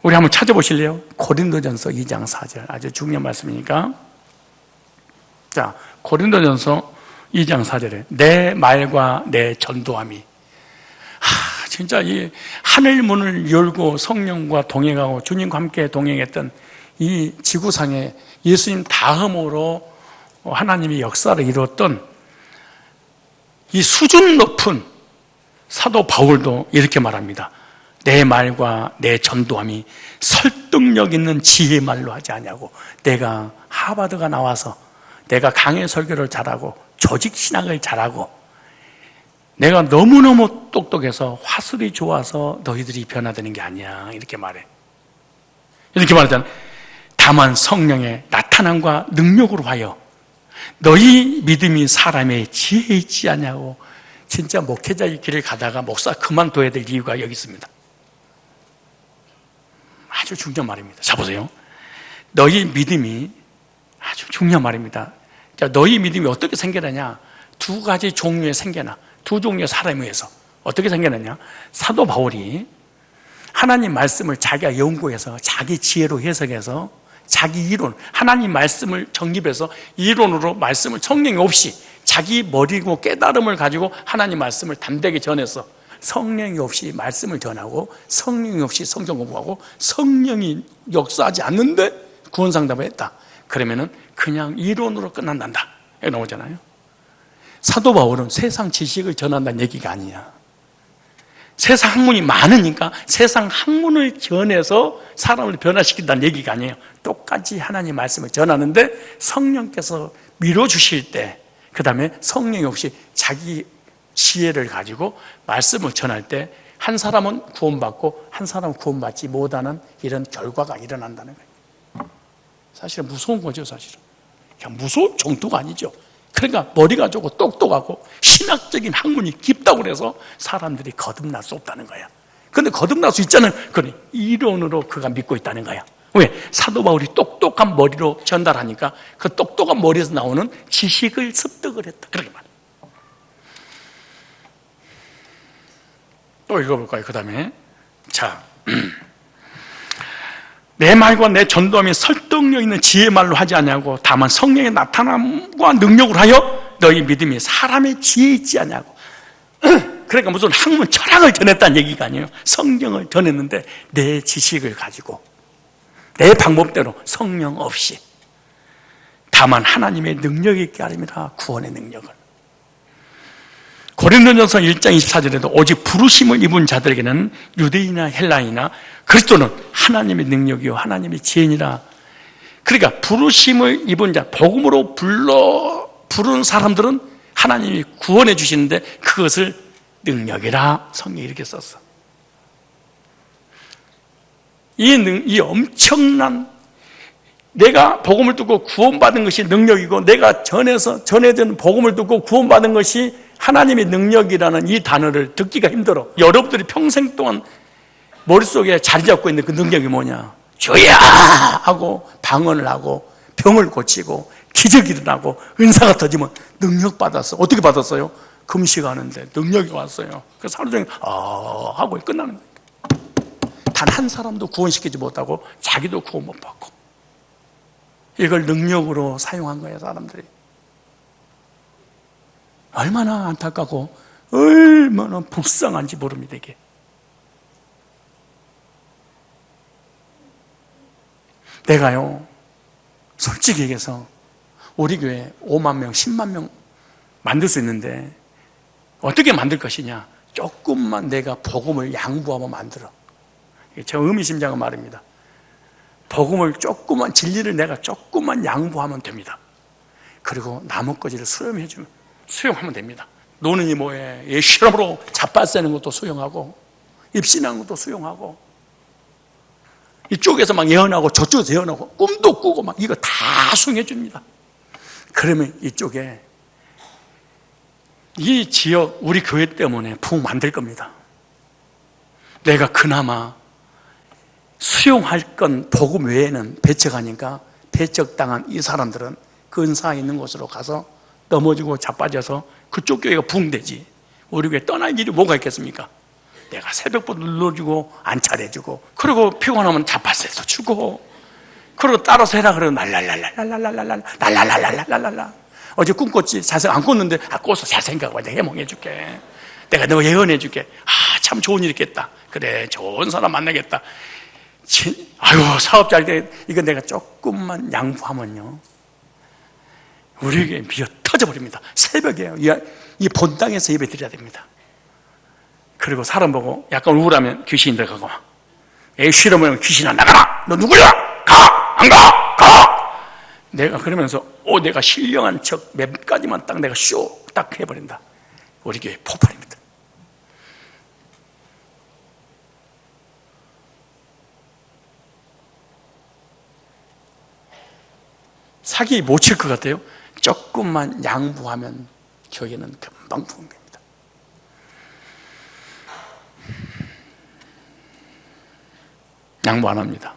우리 한번 찾아보실래요? 고린도전서 2장 4절, 아주 중요한 말씀이니까. 자, 고린도전서 2장 4절에 내 말과 내 전도함이, 진짜 이 하늘 문을 열고 성령과 동행하고 주님과 함께 동행했던 이 지구상에 예수님 다음으로 하나님이 역사를 이루었던 이 수준 높은 사도 바울도 이렇게 말합니다. 내 말과 내 전도함이 설득력 있는 지혜의 말로 하지 않냐고. 내가 하버드가 나와서 내가 강해 설교를 잘하고 조직신학을 잘하고 내가 너무너무 똑똑해서 화술이 좋아서 너희들이 변화되는 게 아니야, 이렇게 말해. 이렇게 말하잖아. 다만 성령의 나타남과 능력으로 하여 너희 믿음이 사람의 지혜에 있지 않냐고. 진짜 목회자의 길을 가다가 목사 그만둬야 될 이유가 여기 있습니다. 아주 중요한 말입니다. 자, 보세요. 너희 믿음이, 아주 중요한 말입니다. 자, 너희 믿음이 어떻게 생겨나냐? 두 가지 종류의 생겨나. 두 종류의 사람에 의해서 어떻게 생겨나냐? 사도 바울이 하나님 말씀을 자기가 연구해서 자기 지혜로 해석해서 자기 이론, 하나님 말씀을 정립해서 이론으로 말씀을 성령이 없이 자기 머리고 깨달음을 가지고 하나님 말씀을 담대하게 전해서 성령이 없이 말씀을 전하고 성령이 없이 성경 공부하고 성령이 역사하지 않는데 구원상담을 했다. 그러면은 그냥 이론으로 끝난단다, 이렇게 나오잖아요. 사도 바울은 세상 지식을 전한다는 얘기가 아니야. 세상 학문이 많으니까 세상 학문을 전해서 사람을 변화시킨다는 얘기가 아니에요. 똑같이 하나님 말씀을 전하는데 성령께서 밀어주실 때, 그 다음에 성령이 없이 자기 지혜를 가지고 말씀을 전할 때 한 사람은 구원받고 한 사람은 구원받지 못하는 이런 결과가 일어난다는 거예요. 사실은 무서운 거죠, 사실은. 그냥 무서운 정도가 아니죠. 그러니까 머리가 좋고 똑똑하고 신학적인 학문이 깊다고 그래서 사람들이 거듭날 수 없다는 거야. 그런데 거듭날 수 있잖아요. 그건 이론으로 그가 믿고 있다는 거야. 왜? 사도 바울이 똑똑한 머리로 전달하니까 그 똑똑한 머리에서 나오는 지식을 습득을 했다, 그렇게 말해요. 또 읽어볼까요? 그 다음에, 자, 내 말과 내 전도함이 설득력 있는 지혜의 말로 하지 않냐고. 다만 성령의 나타남과 능력으로 하여 너희 믿음이 사람의 지혜에 있지 않냐고. 그러니까 무슨 학문 철학을 전했다는 얘기가 아니에요. 성경을 전했는데 내 지식을 가지고 내 방법대로 성령 없이, 다만 하나님의 능력이 있게 하립니다. 구원의 능력을. 고린도전서 1장 24절에도 오직 부르심을 입은 자들에게는 유대인이나 헬라인이나 그리스도는 하나님의 능력이요 하나님의 지혜니라. 그러니까 부르심을 입은 자, 복음으로 부른 사람들은 하나님이 구원해 주시는데 그것을 능력이라 성경이 이렇게 썼어. 이 엄청난, 내가 복음을 듣고 구원받은 것이 능력이고 내가 전해진 복음을 듣고 구원받은 것이 하나님의 능력이라는 이 단어를 듣기가 힘들어. 여러분들이 평생 동안 머릿속에 자리 잡고 있는 그 능력이 뭐냐? 주야! 하고 방언을 하고 병을 고치고 기적이 일어나고 은사가 터지면 능력 받았어. 어떻게 받았어요? 금식하는데 능력이 왔어요. 그래서 하루 종일 하고 끝나는 거예요. 단 한 사람도 구원시키지 못하고 자기도 구원 못 받고, 이걸 능력으로 사용한 거예요, 사람들이. 얼마나 안타깝고 얼마나 불쌍한지 모릅니다, 이게. 내가요, 솔직히 얘기해서 우리 교회 5만 명, 10만 명 만들 수 있는데 어떻게 만들 것이냐? 조금만 내가 복음을 양보하면 만들어. 저 의미심장한 말입니다. 복음을 조금만, 진리를 내가 조금만 양보하면 됩니다. 그리고 나머지를 수용하면 됩니다. 노는이 뭐해? 실험으로 자빠쓰는 것도 수용하고 입신하는 것도 수용하고, 이쪽에서 막 예언하고 저쪽에서 예언하고 꿈도 꾸고 막 이거 다 수용해 줍니다. 그러면 이쪽에 이 지역 우리 교회 때문에 부흥 만들 겁니다. 내가 그나마 수용할 건 복음 외에는 배척하니까 배척당한 이 사람들은 근사에 있는 곳으로 가서 넘어지고 자빠져서 그쪽 교회가 붕대지. 우리 교회 떠날 일이 뭐가 있겠습니까? 내가 새벽부터 눌러주고 안 차려주고, 그리고 피곤하면 자빠져서 주고, 그리고 따라서 해라 그러면 날랄랄랄랄랄랄랄랄랄랄랄랄랄랄. 어제 꿈꿨지? 자세히 안 꿨는데, 꿔서 잘 생각해봐. 내가 해몽해줄게. 내가 너 예언해줄게. 참 좋은 일 있겠다. 그래, 좋은 사람 만나겠다. 아유, 사업 잘 돼. 이거 내가 조금만 양보하면요, 우리에게 비어 터져버립니다. 새벽에 이 본당에서 예배 드려야 됩니다. 그리고 사람 보고 약간 우울하면 귀신이 들어가고, 애 싫으면 귀신아 나가라! 너 누구야? 가! 안 가! 가! 내가 그러면서 내가 신령한 척 몇 가지만 딱 내가 딱 해버린다. 우리 교회 폭발입니다. 사기 못 칠 것 같아요? 조금만 양보하면 교회는 금방 부흥됩니다. 양보 안 합니다.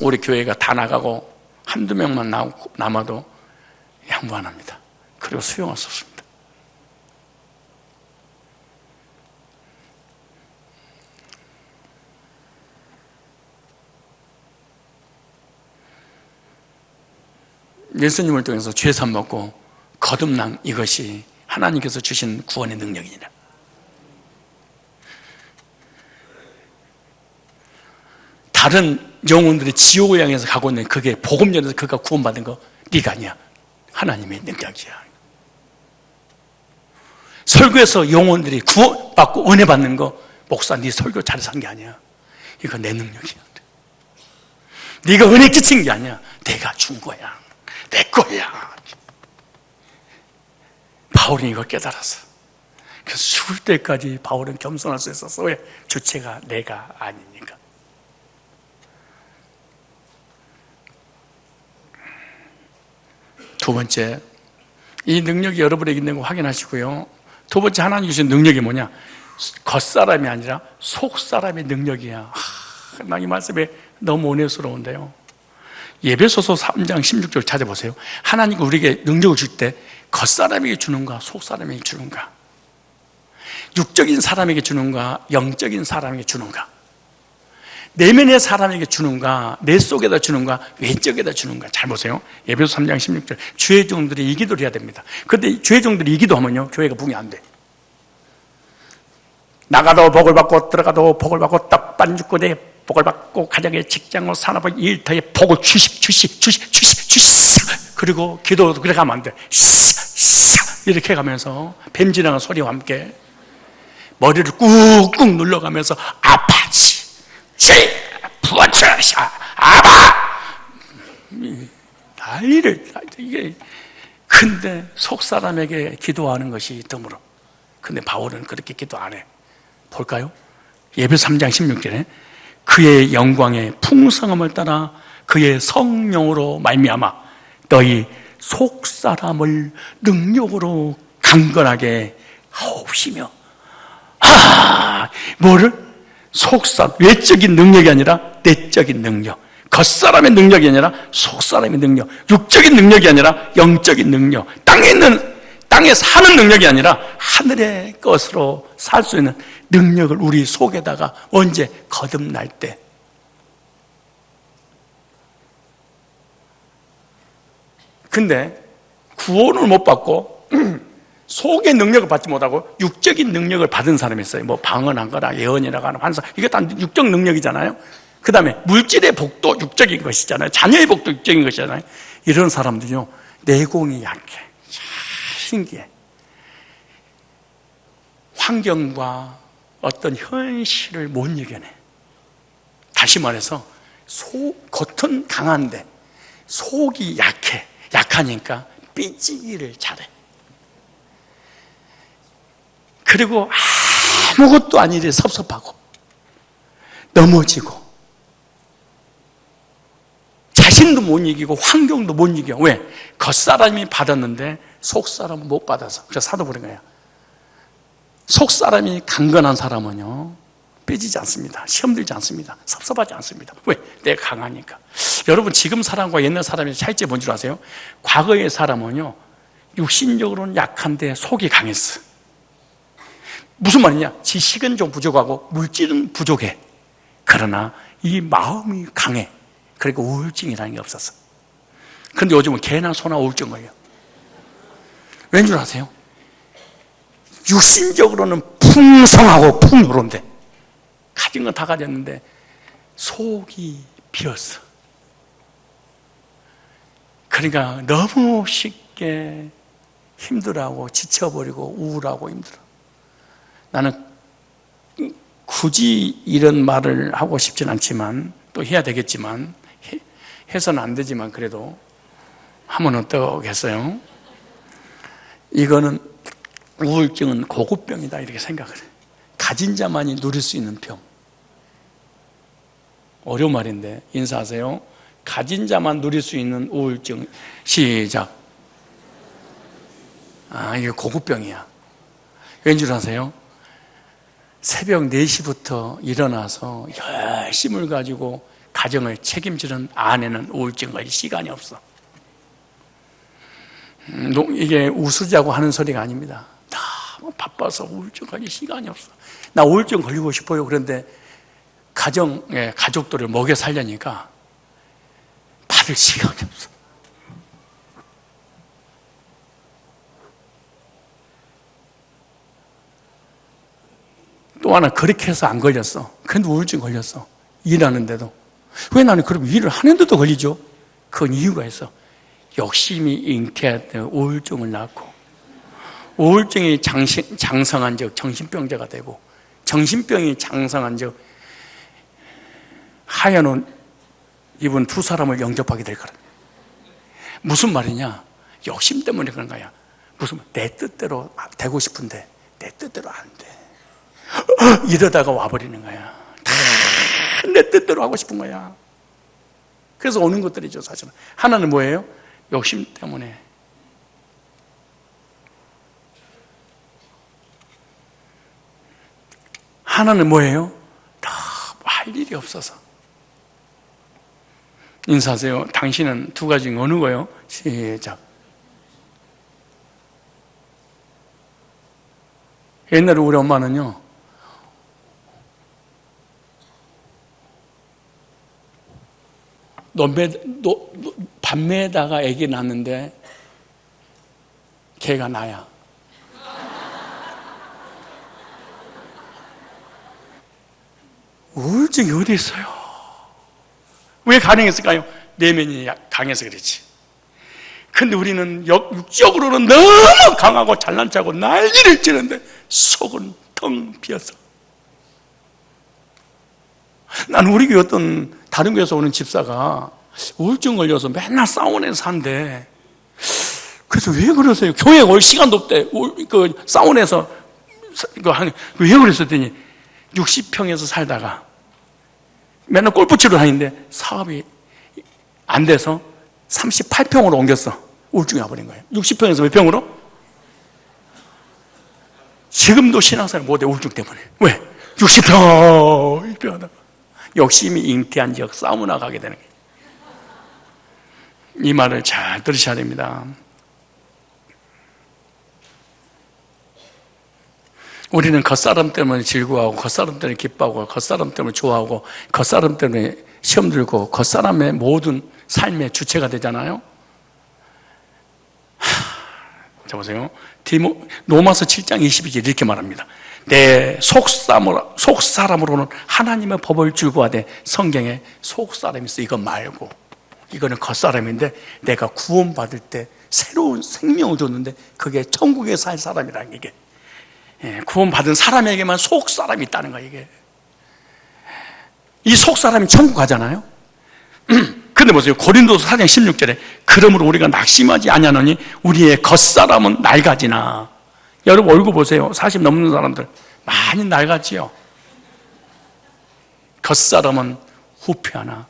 우리 교회가 다 나가고 한두 명만 남아도 양보 안 합니다. 그리고 수용할 수 없습니다. 예수님을 통해서 죄산 먹고 거듭난 이것이 하나님께서 주신 구원의 능력이니라. 다른 영혼들이 지옥을 향해서 가고 있는 그게 복음 전에서 그가 구원받은 거 네가 아니야. 하나님의 능력이야. 설교에서 영혼들이 구원받고 은혜 받는 거, 목사 네 설교 잘해서 한 게 아니야. 이거 내 능력이야. 네가 은혜 끼친 게 아니야. 내가 준 거야. 내 거야. 바울이 이걸 깨달았어. 그래서 죽을 때까지 바울은 겸손할 수 있었어. 왜? 주체가 내가 아니니까. 두 번째, 이 능력이 여러분에게 있는 거 확인하시고요. 두 번째, 하나님 주신 능력이 뭐냐? 겉사람이 아니라 속사람의 능력이야. 나 이 말씀에 너무 은혜스러운데요. 예배소서 3장 16절 찾아보세요. 하나님이 우리에게 능력을 줄 때 겉사람에게 주는가 속사람에게 주는가, 육적인 사람에게 주는가 영적인 사람에게 주는가, 내면의 사람에게 주는가 내 속에다 주는가 외적에다 주는가. 잘 보세요. 예배소 3장 16절. 주의 종들이 이 기도를 해야 됩니다. 그런데 주의 종들이 이 기도하면요 교회가 부흥이 안 돼. 나가도 복을 받고 들어가도 복을 받고 떡 반죽고대 복을 받고 가정의 직장과 산업의 일터에 복을 주식 그리고 기도도 그렇게 하면 안 돼. 이렇게 가면서 뱀 지나가는 소리와 함께 머리를 꾹꾹 눌러가면서 아파지 부어쳐 아파 난리를. 이게 근데 속사람에게 기도하는 것이 드물어. 근데 바울은 그렇게 기도 안 해. 볼까요? 예배소 3장 16절에 그의 영광의 풍성함을 따라 그의 성령으로 말미암아 너희 속사람을 능력으로 강건하게 하옵시며. 뭐를? 외적인 능력이 아니라 내적인 능력, 겉사람의 능력이 아니라 속사람의 능력, 육적인 능력이 아니라 영적인 능력, 땅에 사는 능력이 아니라 하늘의 것으로 살 수 있는 능력을 우리 속에다가 언제? 거듭날 때. 근데 구원을 못 받고 속의 능력을 받지 못하고 육적인 능력을 받은 사람이 있어요. 뭐 방언한 거나 예언이라고 하는 환상, 이게 다 육적 능력이잖아요. 그 다음에 물질의 복도 육적인 것이잖아요. 자녀의 복도 육적인 것이잖아요. 이런 사람들은요 내공이 약해. 신기해. 환경과 어떤 현실을 못 이겨내. 다시 말해서 겉은 강한데 속이 약하니까 삐지기를 잘해. 그리고 아무것도 아니래 섭섭하고 넘어지고 자신도 못 이기고 환경도 못 이겨. 왜? 겉사람이 받았는데 속사람은 못 받아서. 그래서 사도 그런 거예요. 속사람이 강건한 사람은요 삐지지 않습니다. 시험 들지 않습니다. 섭섭하지 않습니다. 왜? 내가 강하니까. 여러분, 지금 사람과 옛날 사람의 차이점이 뭔지 아세요? 과거의 사람은요, 육신적으로는 약한데 속이 강했어. 무슨 말이냐? 지식은 좀 부족하고 물질은 부족해. 그러나 이 마음이 강해. 그러니까 우울증이라는 게 없었어. 그런데 요즘은 개나 소나 우울증 걸려. 왠 줄 아세요? 육신적으로는 풍성하고 풍요로운데, 가진 건 다 가졌는데 속이 비었어. 그러니까 너무 쉽게 힘들어하고 지쳐버리고 우울하고 힘들어. 나는 굳이 이런 말을 하고 싶진 않지만, 또 해야 되겠지만, 해서는 안 되지만 그래도 하면 어떠겠어요? 이거는, 우울증은 고급병이다 이렇게 생각을 해. 가진 자만이 누릴 수 있는 병. 어려운 말인데 인사하세요. 가진 자만 누릴 수 있는 우울증. 시작. 이거 고급병이야. 왠줄 아세요? 새벽 4시부터 일어나서 열심을 가지고 가정을 책임지는 아내는 우울증 걸릴 시간이 없어. 이게 웃으자고 하는 소리가 아닙니다. 너무 바빠서 우울증 걸릴 시간이 없어. 나 우울증 걸리고 싶어요. 그런데 가족들을 먹여 살려니까 받을 시간이 없어. 또 하나, 그렇게 해서 안 걸렸어. 근데 우울증 걸렸어. 일하는데도. 왜 나는 그럼 일을 하는데도 걸리죠? 그건 이유가 있어. 욕심이 잉태할 때 우울증을 낳고, 우울증이 장성한 적 정신병자가 되고, 정신병이 장성한 적 하얀 옷 입은 두 사람을 영접하게 될 거라. 무슨 말이냐? 욕심 때문에 그런 거야. 내 뜻대로 되고 싶은데 내 뜻대로 안 돼. 이러다가 와버리는 거야. 다 내 뜻대로 하고 싶은 거야. 그래서 오는 것들이죠, 사실은. 하나는 뭐예요? 욕심 때문에. 하나는 뭐예요? 할 일이 없어서. 인사하세요. 당신은 두 가지 어느 거요? 시작. 옛날에 우리 엄마는요, 밤매다가 아기 낳는데 걔가 나야. 우울증이 어디 있어요? 왜 가능했을까요? 내면이 강해서 그렇지. 근데 우리는 육적으로는 너무 강하고 잘난 척하고 난리를 치는데 속은 텅 비어서. 나는 우리 교회 어떤 다른 교회에서 오는 집사가 우울증 걸려서 맨날 사우나에서 산대. 그래서 왜 그러세요? 교회에 올 시간도 없대. 그 사우나에서 왜 그랬었더니 60평에서 살다가 맨날 골프 치러 다니는데 사업이 안 돼서 38평으로 옮겼어. 우울증이 와버린 거예요. 60평에서 몇 평으로? 지금도 신앙생활 못해, 우울증 때문에. 왜? 60평 하다가 욕심이 잉태한 지역 사우나 가게 되는 거예요. 이 말을 잘 들으셔야 됩니다. 우리는 겉사람 때문에 즐거워하고, 겉사람 때문에 기뻐하고, 겉사람 때문에 좋아하고, 겉사람 때문에 시험 들고, 겉사람의 모든 삶의 주체가 되잖아요. 자, 보세요. 로마서 7장 22절 이렇게 말합니다. 내 속사람으로는 하나님의 법을 즐거워하되, 성경에 속사람이 있어. 이거 말고, 이거는 겉사람인데, 내가 구원받을 때 새로운 생명을 줬는데, 그게 천국에 살 사람이라는 게, 구원받은 사람에게만 속사람이 있다는 거예요, 이게. 이 속사람이 천국 가잖아요? 근데 보세요. 고린도서 4장 16절에 그러므로 우리가 낙심하지 아니하노니 우리의 겉사람은 낡아지나. 여러분 얼굴 보세요. 40 넘는 사람들 많이 낡았지요. 겉사람은 후피하나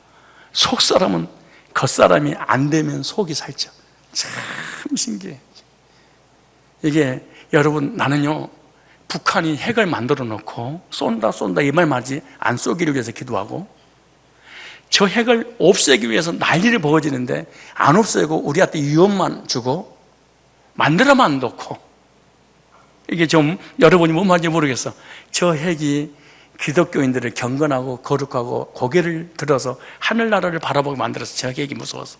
속사람은, 겉사람이 안 되면 속이 살죠. 참 신기해. 이게 여러분, 나는요 북한이 핵을 만들어 놓고 쏜다 이 말 맞지? 안 쏘기를 위해서 기도하고, 저 핵을 없애기 위해서 난리를 벌어지는데 안 없애고 우리한테 위험만 주고 만들어만 놓고, 이게 좀 여러분이 뭔 말인지 모르겠어. 저 핵이 기독교인들을 경건하고 거룩하고 고개를 들어서 하늘나라를 바라보게 만들어서 저 핵이 무서워서.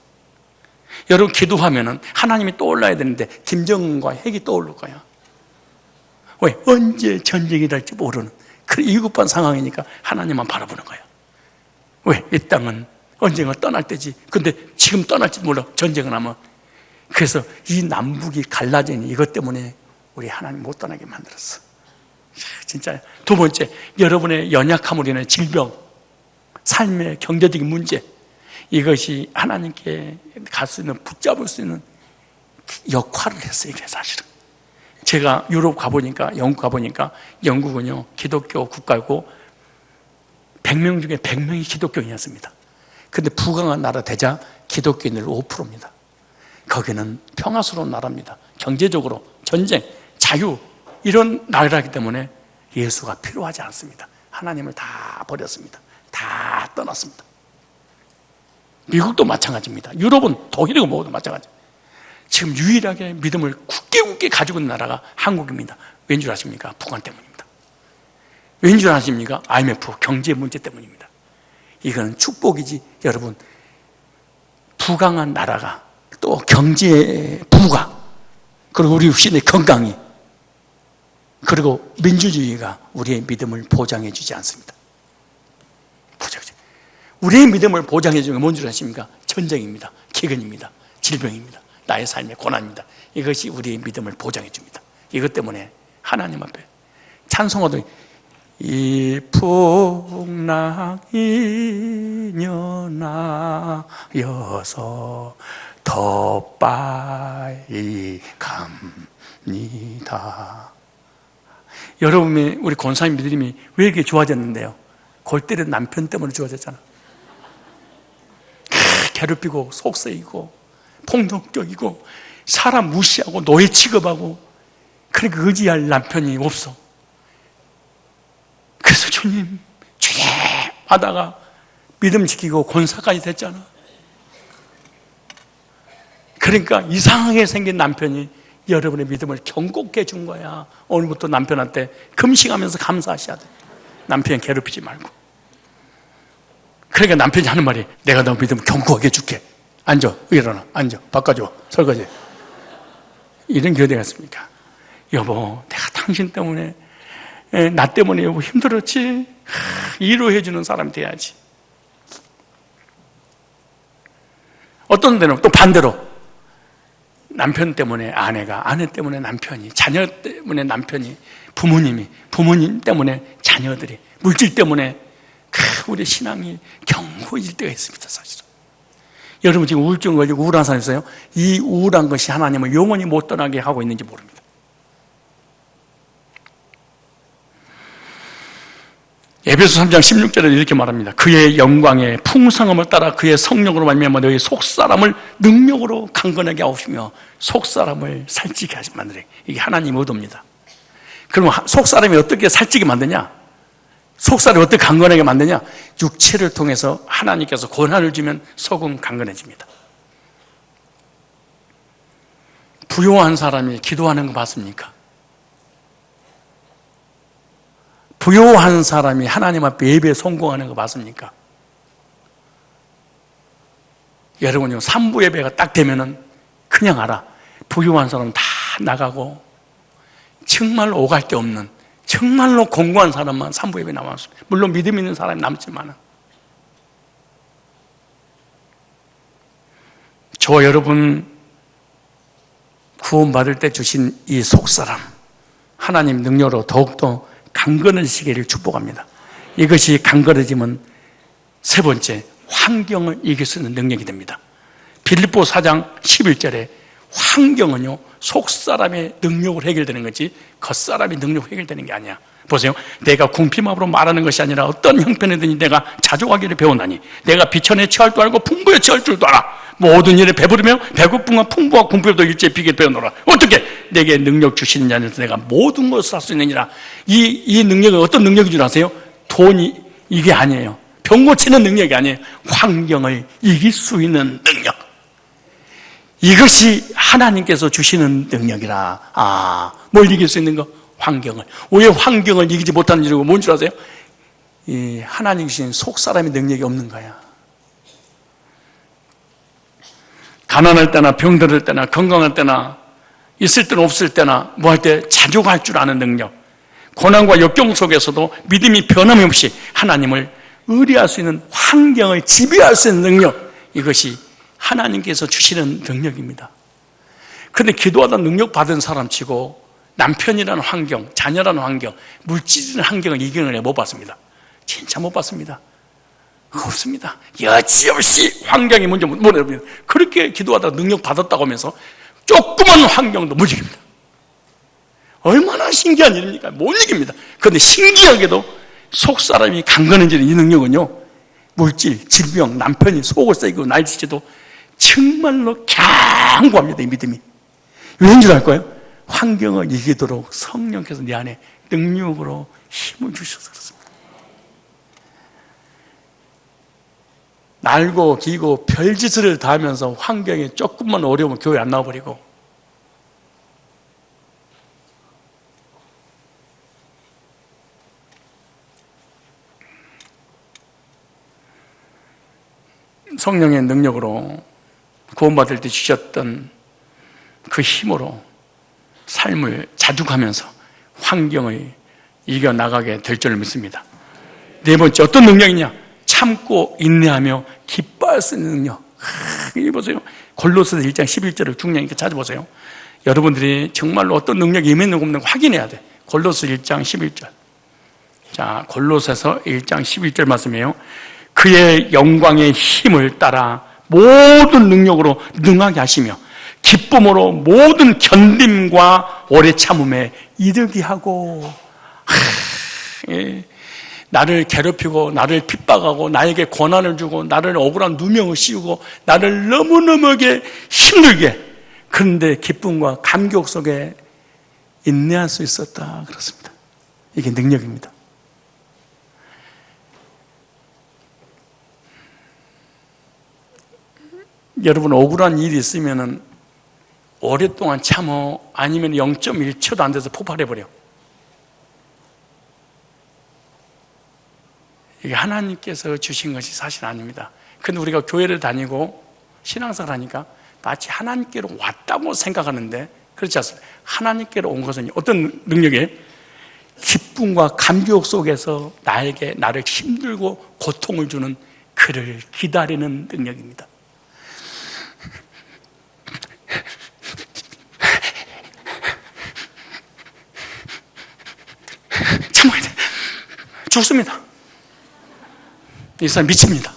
여러분 기도하면은 하나님이 떠올라야 되는데 김정은과 핵이 떠오를 거야. 왜? 언제 전쟁이 날지 모르는 그 위급한 상황이니까 하나님만 바라보는 거야. 왜? 이 땅은 언젠가 떠날 때지. 근데 지금 떠날지도 몰라. 전쟁을 하면. 그래서 이 남북이 갈라진 이것 때문에 우리 하나님 못 떠나게 만들었어. 진짜. 두 번째, 여러분의 연약함으로 인한 질병, 삶의 경제적인 문제, 이것이 하나님께 갈 수 있는, 붙잡을 수 있는 역할을 했어요. 이게 사실은. 제가 유럽 가보니까, 영국 가보니까, 영국은요 기독교 국가고 100명 중에 100명이 기독교인이었습니다. 근데 부강한 나라 되자 기독교인들 5%입니다. 거기는 평화스러운 나라입니다. 경제적으로 전쟁, 자유, 이런 나라이기 때문에 예수가 필요하지 않습니다. 하나님을 다 버렸습니다. 다 떠났습니다. 미국도 마찬가지입니다. 유럽은 독일이고 뭐도 마찬가지. 지금 유일하게 믿음을 굳게 가지고 있는 나라가 한국입니다. 왠 줄 아십니까? 북한 때문입니다. 왠 줄 아십니까? IMF 경제 문제 때문입니다. 이건 축복이지. 여러분, 부강한 나라가, 또 경제 부가, 그리고 우리 시대의 건강이, 그리고 민주주의가 우리의 믿음을 보장해 주지 않습니다. 우리의 믿음을 보장해 주는 게 뭔 줄 아십니까? 전쟁입니다. 기근입니다. 질병입니다. 나의 삶의 고난입니다. 이것이 우리의 믿음을 보장해 줍니다. 이것 때문에 하나님 앞에 찬송하도 이 풍랑이 년하여서 더 빨리 갑니다. 여러분의 우리 권사님 믿음이 왜 이렇게 좋아졌는데요? 골 때린 남편 때문에 좋아졌잖아. 괴롭히고 속세이고 폭력적이고 사람 무시하고 노예 취급하고, 그러니까 의지할 남편이 없어. 그래서 주님 하다가 믿음 지키고 권사까지 됐잖아. 그러니까 이상하게 생긴 남편이 여러분의 믿음을 견고케 준 거야. 오늘부터 남편한테 금식하면서 감사하셔야 돼. 남편 괴롭히지 말고. 그러니까 남편이 하는 말이, 내가 너 믿음을 견고하게 해줄게. 앉아, 일어나, 앉아, 바꿔줘, 설거지. 이런 교대가 있습니까? 여보, 내가 당신 때문에, 나 때문에 여보 힘들었지? 위로해주는 사람이 돼야지. 어떤 데는 또 반대로, 남편 때문에 아내가, 아내 때문에 남편이, 자녀 때문에 남편이, 부모님 때문에 자녀들이, 물질 때문에 우리 신앙이 견고해질 때가 있습니다. 사실은 여러분 지금 우울증 걸리고 우울한 사람 있어요? 이 우울한 것이 하나님을 영원히 못 떠나게 하고 있는지 모릅니다. 에베소 3장 16절에 이렇게 말합니다. 그의 영광의 풍성함을 따라 그의 성령으로 말미암아 너희 속사람을 능력으로 강건하게 하시며 속사람을 살찌게 하시 만드래. 이게 하나님의 의도입니다. 그럼 속사람이 어떻게 살찌게 만드냐? 속살을 어떻게 강건하게 만드냐? 육체를 통해서 하나님께서 고난을 주면 속은 강건해집니다. 부요한 사람이 기도하는 거 봤습니까? 부요한 사람이 하나님 앞에 예배에 성공하는 거 봤습니까? 여러분요, 3부 예배가 딱 되면은 그냥 알아. 부요한 사람은 다 나가고 정말 오갈 데 없는, 정말로 공고한 사람만 3부 예배에 남았습니다. 물론 믿음 있는 사람이 남지만은. 저 여러분 구원받을 때 주신 이 속사람, 하나님 능력으로 더욱더 강건해지기를 축복합니다. 이것이 강건해지면 세 번째, 환경을 이길 수 있는 능력이 됩니다. 빌립보 4장 11절에 환경은요, 속사람의 능력으로 해결되는 거지 겉사람의 능력으로 해결되는 게 아니야. 보세요. 내가 궁핍함으로 말하는 것이 아니라 어떤 형편이든지 내가 자족하기를 배우나니 내가 비천에 처할 줄 알고 풍부에 처할 줄도 알아. 모든 일에 배부르며 배고픔과 풍부와 궁핍도 일제히 비게 배우노라. 어떻게? 내게 능력 주시는 자에서 내가 모든 것을 할 수 있느니라. 이 능력은 어떤 능력인 줄 아세요? 돈이 이게 아니에요. 병 고치는 능력이 아니에요. 환경을 이길 수 있는 능력. 이것이 하나님께서 주시는 능력이라. 뭘 이길 수 있는 거? 환경을. 왜 환경을 이기지 못하는 줄이고 뭔 줄 아세요? 이 하나님 주신 속사람의 능력이 없는 거야. 가난할 때나 병들을 때나 건강할 때나 있을 때나 없을 때나 뭐 할 때 자족할 줄 아는 능력. 고난과 역경 속에서도 믿음이 변함없이 하나님을 의뢰할 수 있는 환경을 지배할 수 있는 능력. 이것이 하나님께서 주시는 능력입니다. 그런데 기도하다 능력 받은 사람 치고 남편이라는 환경, 자녀라는 환경, 물질이라는 환경을 이기는 애 못 봤습니다. 진짜 못 봤습니다. 없습니다. 여지없이 환경이 먼저 못 이깁니다. 그렇게 기도하다 능력 받았다고 하면서 조그만 환경도 못 이깁니다. 얼마나 신기한 일입니까? 못 이깁니다. 그런데 신기하게도 속사람이 강건해지는 이 능력은요, 물질, 질병, 남편이 속을 썩이고 날지도 정말로 견고합니다. 이 믿음이. 왠 줄 알까요? 환경을 이기도록 성령께서 내 안에 능력으로 힘을 주셔서 그렇습니다. 날고 기고 별짓을 다 하면서 환경에 조금만 어려우면 교회 안 나와버리고, 성령의 능력으로 구원받을 때 주셨던 그 힘으로 삶을 자축하면서 환경을 이겨나가게 될 줄 믿습니다. 네 번째, 어떤 능력이냐? 참고 인내하며 기뻐할 수 있는 능력. 이 보세요. 골로새서 1장 11절을 중요하게 찾아보세요. 여러분들이 정말로 어떤 능력이 임했는 거 없는 거 확인해야 돼. 골로새 1장 11절. 자, 골로새서 1장 11절 말씀이에요. 그의 영광의 힘을 따라 모든 능력으로 능하게 하시며 기쁨으로 모든 견딤과 오래 참음에 이르게 하고. 나를 괴롭히고 나를 핍박하고 나에게 고난을 주고 나를 억울한 누명을 씌우고 나를 너무너무하게 힘들게, 그런데 기쁨과 감격 속에 인내할 수 있었다 그렇습니다. 이게 능력입니다. 여러분, 억울한 일이 있으면은 오랫동안 참어, 아니면 0.1초도 안 돼서 폭발해버려. 이게 하나님께서 주신 것이 사실 아닙니다. 근데 우리가 교회를 다니고 신앙생활을 하니까 마치 하나님께로 왔다고 생각하는데 그렇지 않습니다. 하나님께로 온 것은 어떤 능력이에요? 기쁨과 감격 속에서 나를 힘들고 고통을 주는 그를 기다리는 능력입니다. 참아야 돼. 죽습니다. 이 사람 미칩니다.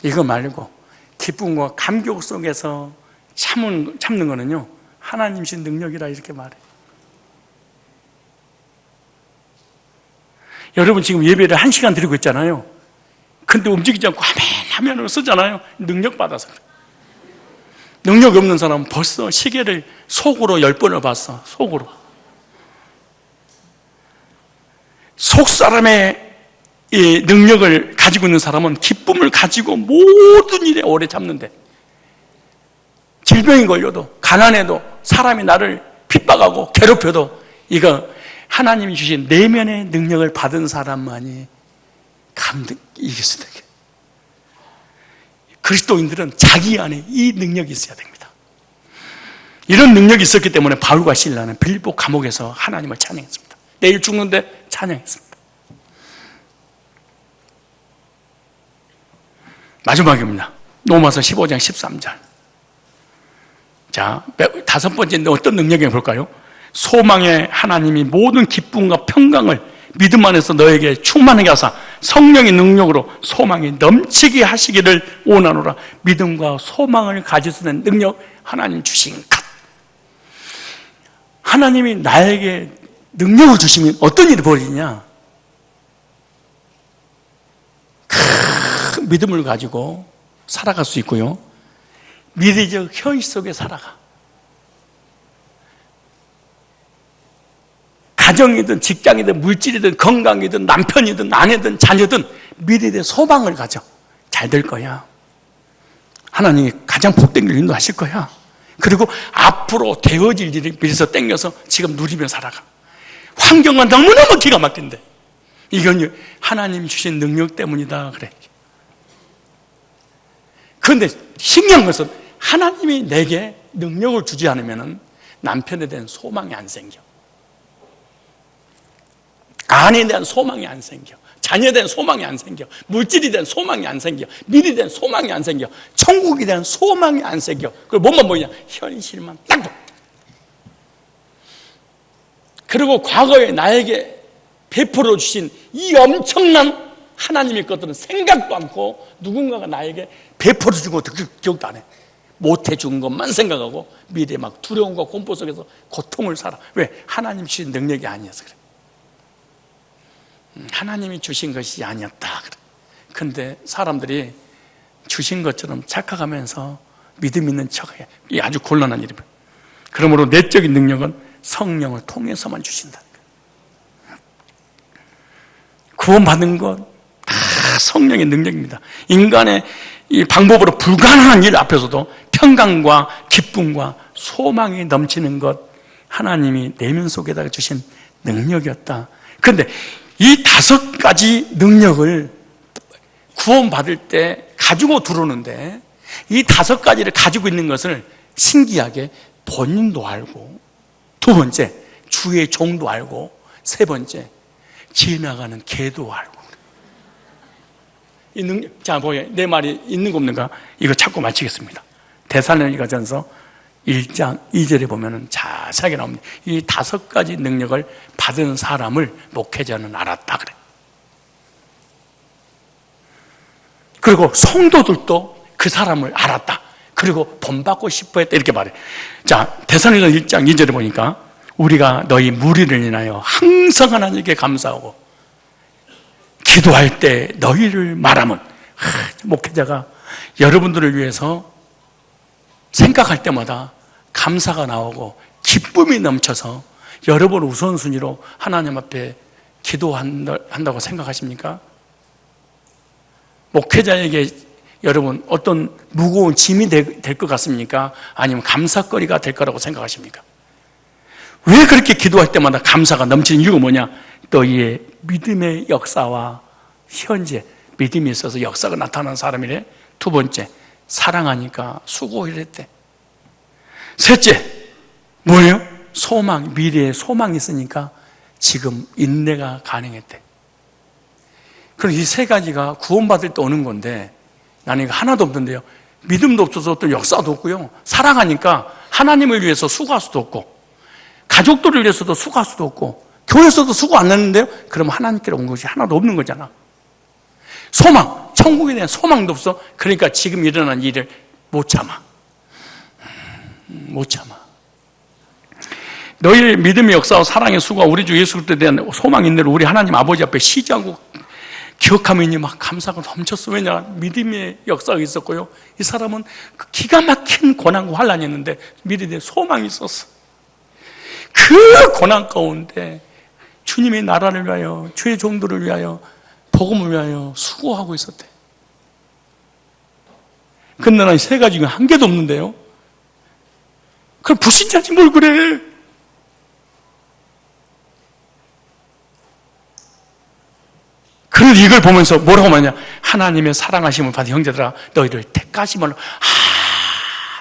이거 말고 기쁨과 감격 속에서 참는 거는요, 하나님신 능력이라 이렇게 말해요. 여러분 지금 예배를 1시간 드리고 있잖아요. 근데 움직이지 않고 화면으로 쓰잖아요. 능력 받아서 그래요. 능력이 없는 사람은 벌써 시계를 속으로 10번을 봤어. 속으로. 속 사람의 이 능력을 가지고 있는 사람은 기쁨을 가지고 모든 일에 오래 참는데, 질병이 걸려도 가난해도 사람이 나를 핍박하고 괴롭혀도 이거 하나님이 주신 내면의 능력을 받은 사람만이 이길 수 있다. 그리스도인들은 자기 안에 이 능력이 있어야 됩니다. 이런 능력이 있었기 때문에 바울과 실라는 빌립보 감옥에서 하나님을 찬양했습니다. 내일 죽는데 찬양했습니다. 마지막입니다. 로마서 15장 13절. 자, 5번째인데 어떤 능력이 볼까요? 소망의 하나님이 모든 기쁨과 평강을 믿음 안에서 너에게 충만하게 하사 성령의 능력으로 소망이 넘치게 하시기를 원하노라. 믿음과 소망을 가질 수 있는 능력, 하나님 주신 것. 하나님이 나에게 능력을 주시면 어떤 일이 벌어지냐? 큰 믿음을 가지고 살아갈 수 있고요, 미래적 현실 속에 살아가. 가정이든 직장이든 물질이든 건강이든 남편이든 아내든 자녀든 미래에 대한 소망을 가져. 잘 될 거야. 하나님이 가장 복된 길 인도하실 거야. 그리고 앞으로 되어질 일을 미래서 땡겨서 지금 누리며 살아가. 환경은 너무너무 기가 막힌데 이건 하나님이 주신 능력 때문이다 그래. 그런데 신기한 것은 하나님이 내게 능력을 주지 않으면 남편에 대한 소망이 안 생겨. 아내에 대한 소망이 안 생겨. 자녀에 대한 소망이 안 생겨. 물질에 대한 소망이 안 생겨. 미래에 대한 소망이 안 생겨. 천국에 대한 소망이 안 생겨. 그리고 뭐만 보이냐? 현실만 딱 봐. 그리고 과거에 나에게 베풀어 주신 이 엄청난 하나님의 것들은 생각도 않고 누군가가 나에게 베풀어 준 것도 기억도 안 해. 못 해준 것만 생각하고 미래에 막 두려움과 공포 속에서 고통을 살아. 왜? 하나님 주신 능력이 아니어서 그래. 하나님이 주신 것이 아니었다. 그런데 사람들이 주신 것처럼 착각하면서 믿음 있는 척해. 이게 아주 곤란한 일이에요. 그러므로 내적인 능력은 성령을 통해서만 주신다. 구원받는 것 다 성령의 능력입니다. 인간의 이 방법으로 불가능한 일 앞에서도 평강과 기쁨과 소망이 넘치는 것, 하나님이 내면 속에다가 주신 능력이었다. 그런데 이 5가지 능력을 구원받을 때 가지고 들어오는데 이 5가지를 가지고 있는 것을 신기하게 본인도 알고, 2번째 주의 종도 알고, 3번째 지나가는 개도 알고. 이 능력, 자 보여, 내 말이 있는 거 없는가? 이거 찾고 마치겠습니다. 데살로니가전서 1장 2절에 보면 자세하게 나옵니다. 이 5가지 능력을 받은 사람을 목회자는 알았다 그래. 그리고 성도들도 그 사람을 알았다. 그리고 본받고 싶어 했다. 이렇게 말해. 자, 데살로니가전서 1장 2절에 보니까 우리가 너희 무리를 인하여 항상 하나님께 감사하고 기도할 때 너희를 말하면, 목회자가 여러분들을 위해서 생각할 때마다 감사가 나오고 기쁨이 넘쳐서 여러분 우선순위로 하나님 앞에 기도한다고 생각하십니까? 목회자에게 여러분 어떤 무거운 짐이 될 것 같습니까? 아니면 감사거리가 될 거라고 생각하십니까? 왜 그렇게 기도할 때마다 감사가 넘치는 이유가 뭐냐? 너희의 믿음의 역사와 현재 믿음이 있어서 역사가 나타나는 사람이래. 2번째, 사랑하니까 수고했대. 셋째, 뭐예요? 소망, 미래에 소망이 있으니까 지금 인내가 가능했대. 그럼 이 3가지가 구원받을 때 오는 건데 나는 이거 하나도 없는데요. 믿음도 없어서 또 역사도 없고요. 사랑하니까 하나님을 위해서 수고할 수도 없고, 가족들을 위해서도 수고할 수도 없고, 교회에서도 수고 안 했는데요. 그럼 하나님께로 온 것이 하나도 없는 거잖아. 소망, 천국에 대한 소망도 없어. 그러니까 지금 일어난 일을 못 참아. 못 참아. 너희의 믿음의 역사와 사랑의 수고와 우리 주 예수 그리스도에 대한 소망 인내를 우리 하나님 아버지 앞에 시지하고 기억하면 막 감사가 넘쳤어. 왜냐? 믿음의 역사가 있었고요. 이 사람은 그 기가 막힌 고난과 환란이 있는데 미래에 대한 소망이 있었어. 그 고난 가운데 주님의 나라를 위하여, 주의 종들을 위하여, 복음을 위하여 수고하고 있었대. 근데 난 3가지 중에 한 개도 없는데요. 그럼 불신자지 뭘 그래. 그런데 이걸 보면서 뭐라고 말하냐? 하나님의 사랑하심을 받은 형제들아, 너희를 택하심을,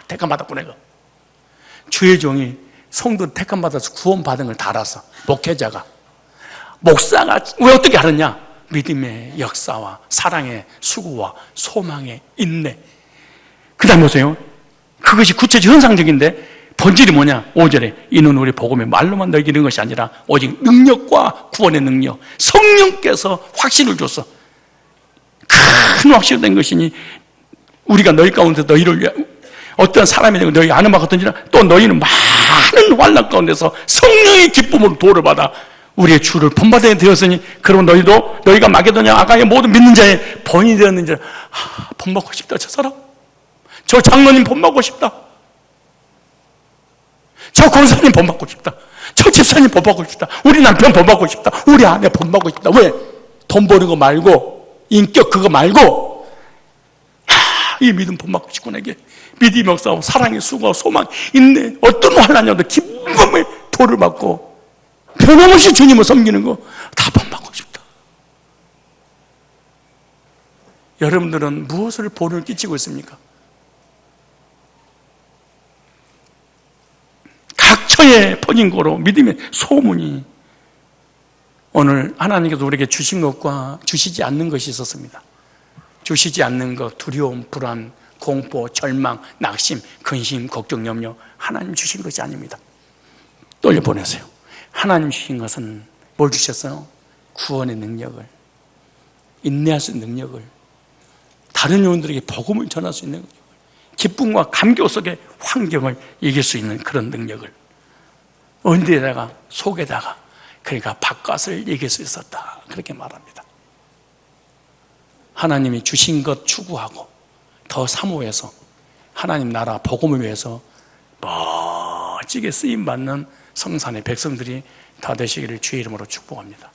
택함 받았구나 이거. 주의 종이 성도를 택함 받아서 구원받은 걸 다 알았어. 목회자가, 목사가. 왜 어떻게 알았냐? 믿음의 역사와 사랑의 수고와 소망의 인내. 그 다음 보세요. 그것이 구체적 현상적인데 본질이 뭐냐? 5절에 이는 우리 복음의 말로만 너희에게 이런 것이 아니라 오직 능력과 구원의 능력, 성령께서 확신을 줬어. 큰 확신이 된 것이니 우리가 너희 가운데 너희를 위해 어떤 사람이 되고 너희 아는 바 같은지라 또 너희는 많은 환난 가운데서 성령의 기쁨으로 도를 받아 우리의 주를 본받아야 되었으니 그러면 너희도 너희가 마게도냐 아가의 모든 믿는 자의 본이 되었는지. 본받고 싶다. 저 사람, 저 장로님 본받고 싶다. 저 권사님 본받고 싶다. 저 집사님 본받고 싶다. 우리 남편 본받고 싶다. 우리 아내 본받고 싶다. 왜? 돈 버는 거 말고 인격 그거 말고 이 믿음 본받고 직군에게 믿음이 역사하고 사랑의 수고하고 소망 인내 어떤 환난이라도 기쁨의 도를 받고 변함없이 주님을 섬기는 거 다 본받고 싶다. 여러분들은 무엇을 본을 끼치고 있습니까? 각처에 퍼진 거로 믿음의 소문이 오늘 하나님께서 우리에게 주신 것과 주시지 않는 것이 있었습니다. 주시지 않는 것, 두려움, 불안, 공포, 절망, 낙심, 근심, 걱정, 염려 하나님 주신 것이 아닙니다. 돌려보내세요. 하나님 주신 것은 뭘 주셨어요? 구원의 능력을, 인내할 수 있는 능력을, 다른 영혼들에게 복음을 전할 수 있는 능력을, 기쁨과 감격 속의 환경을 이길 수 있는 그런 능력을 언제에다가 속에다가 그러니까 바깥을 이길 수 있었다 그렇게 말합니다. 하나님이 주신 것 추구하고 더 사모해서 하나님 나라 복음을 위해서 멋지게 쓰임받는 성산의 백성들이 다 되시기를 주의 이름으로 축복합니다.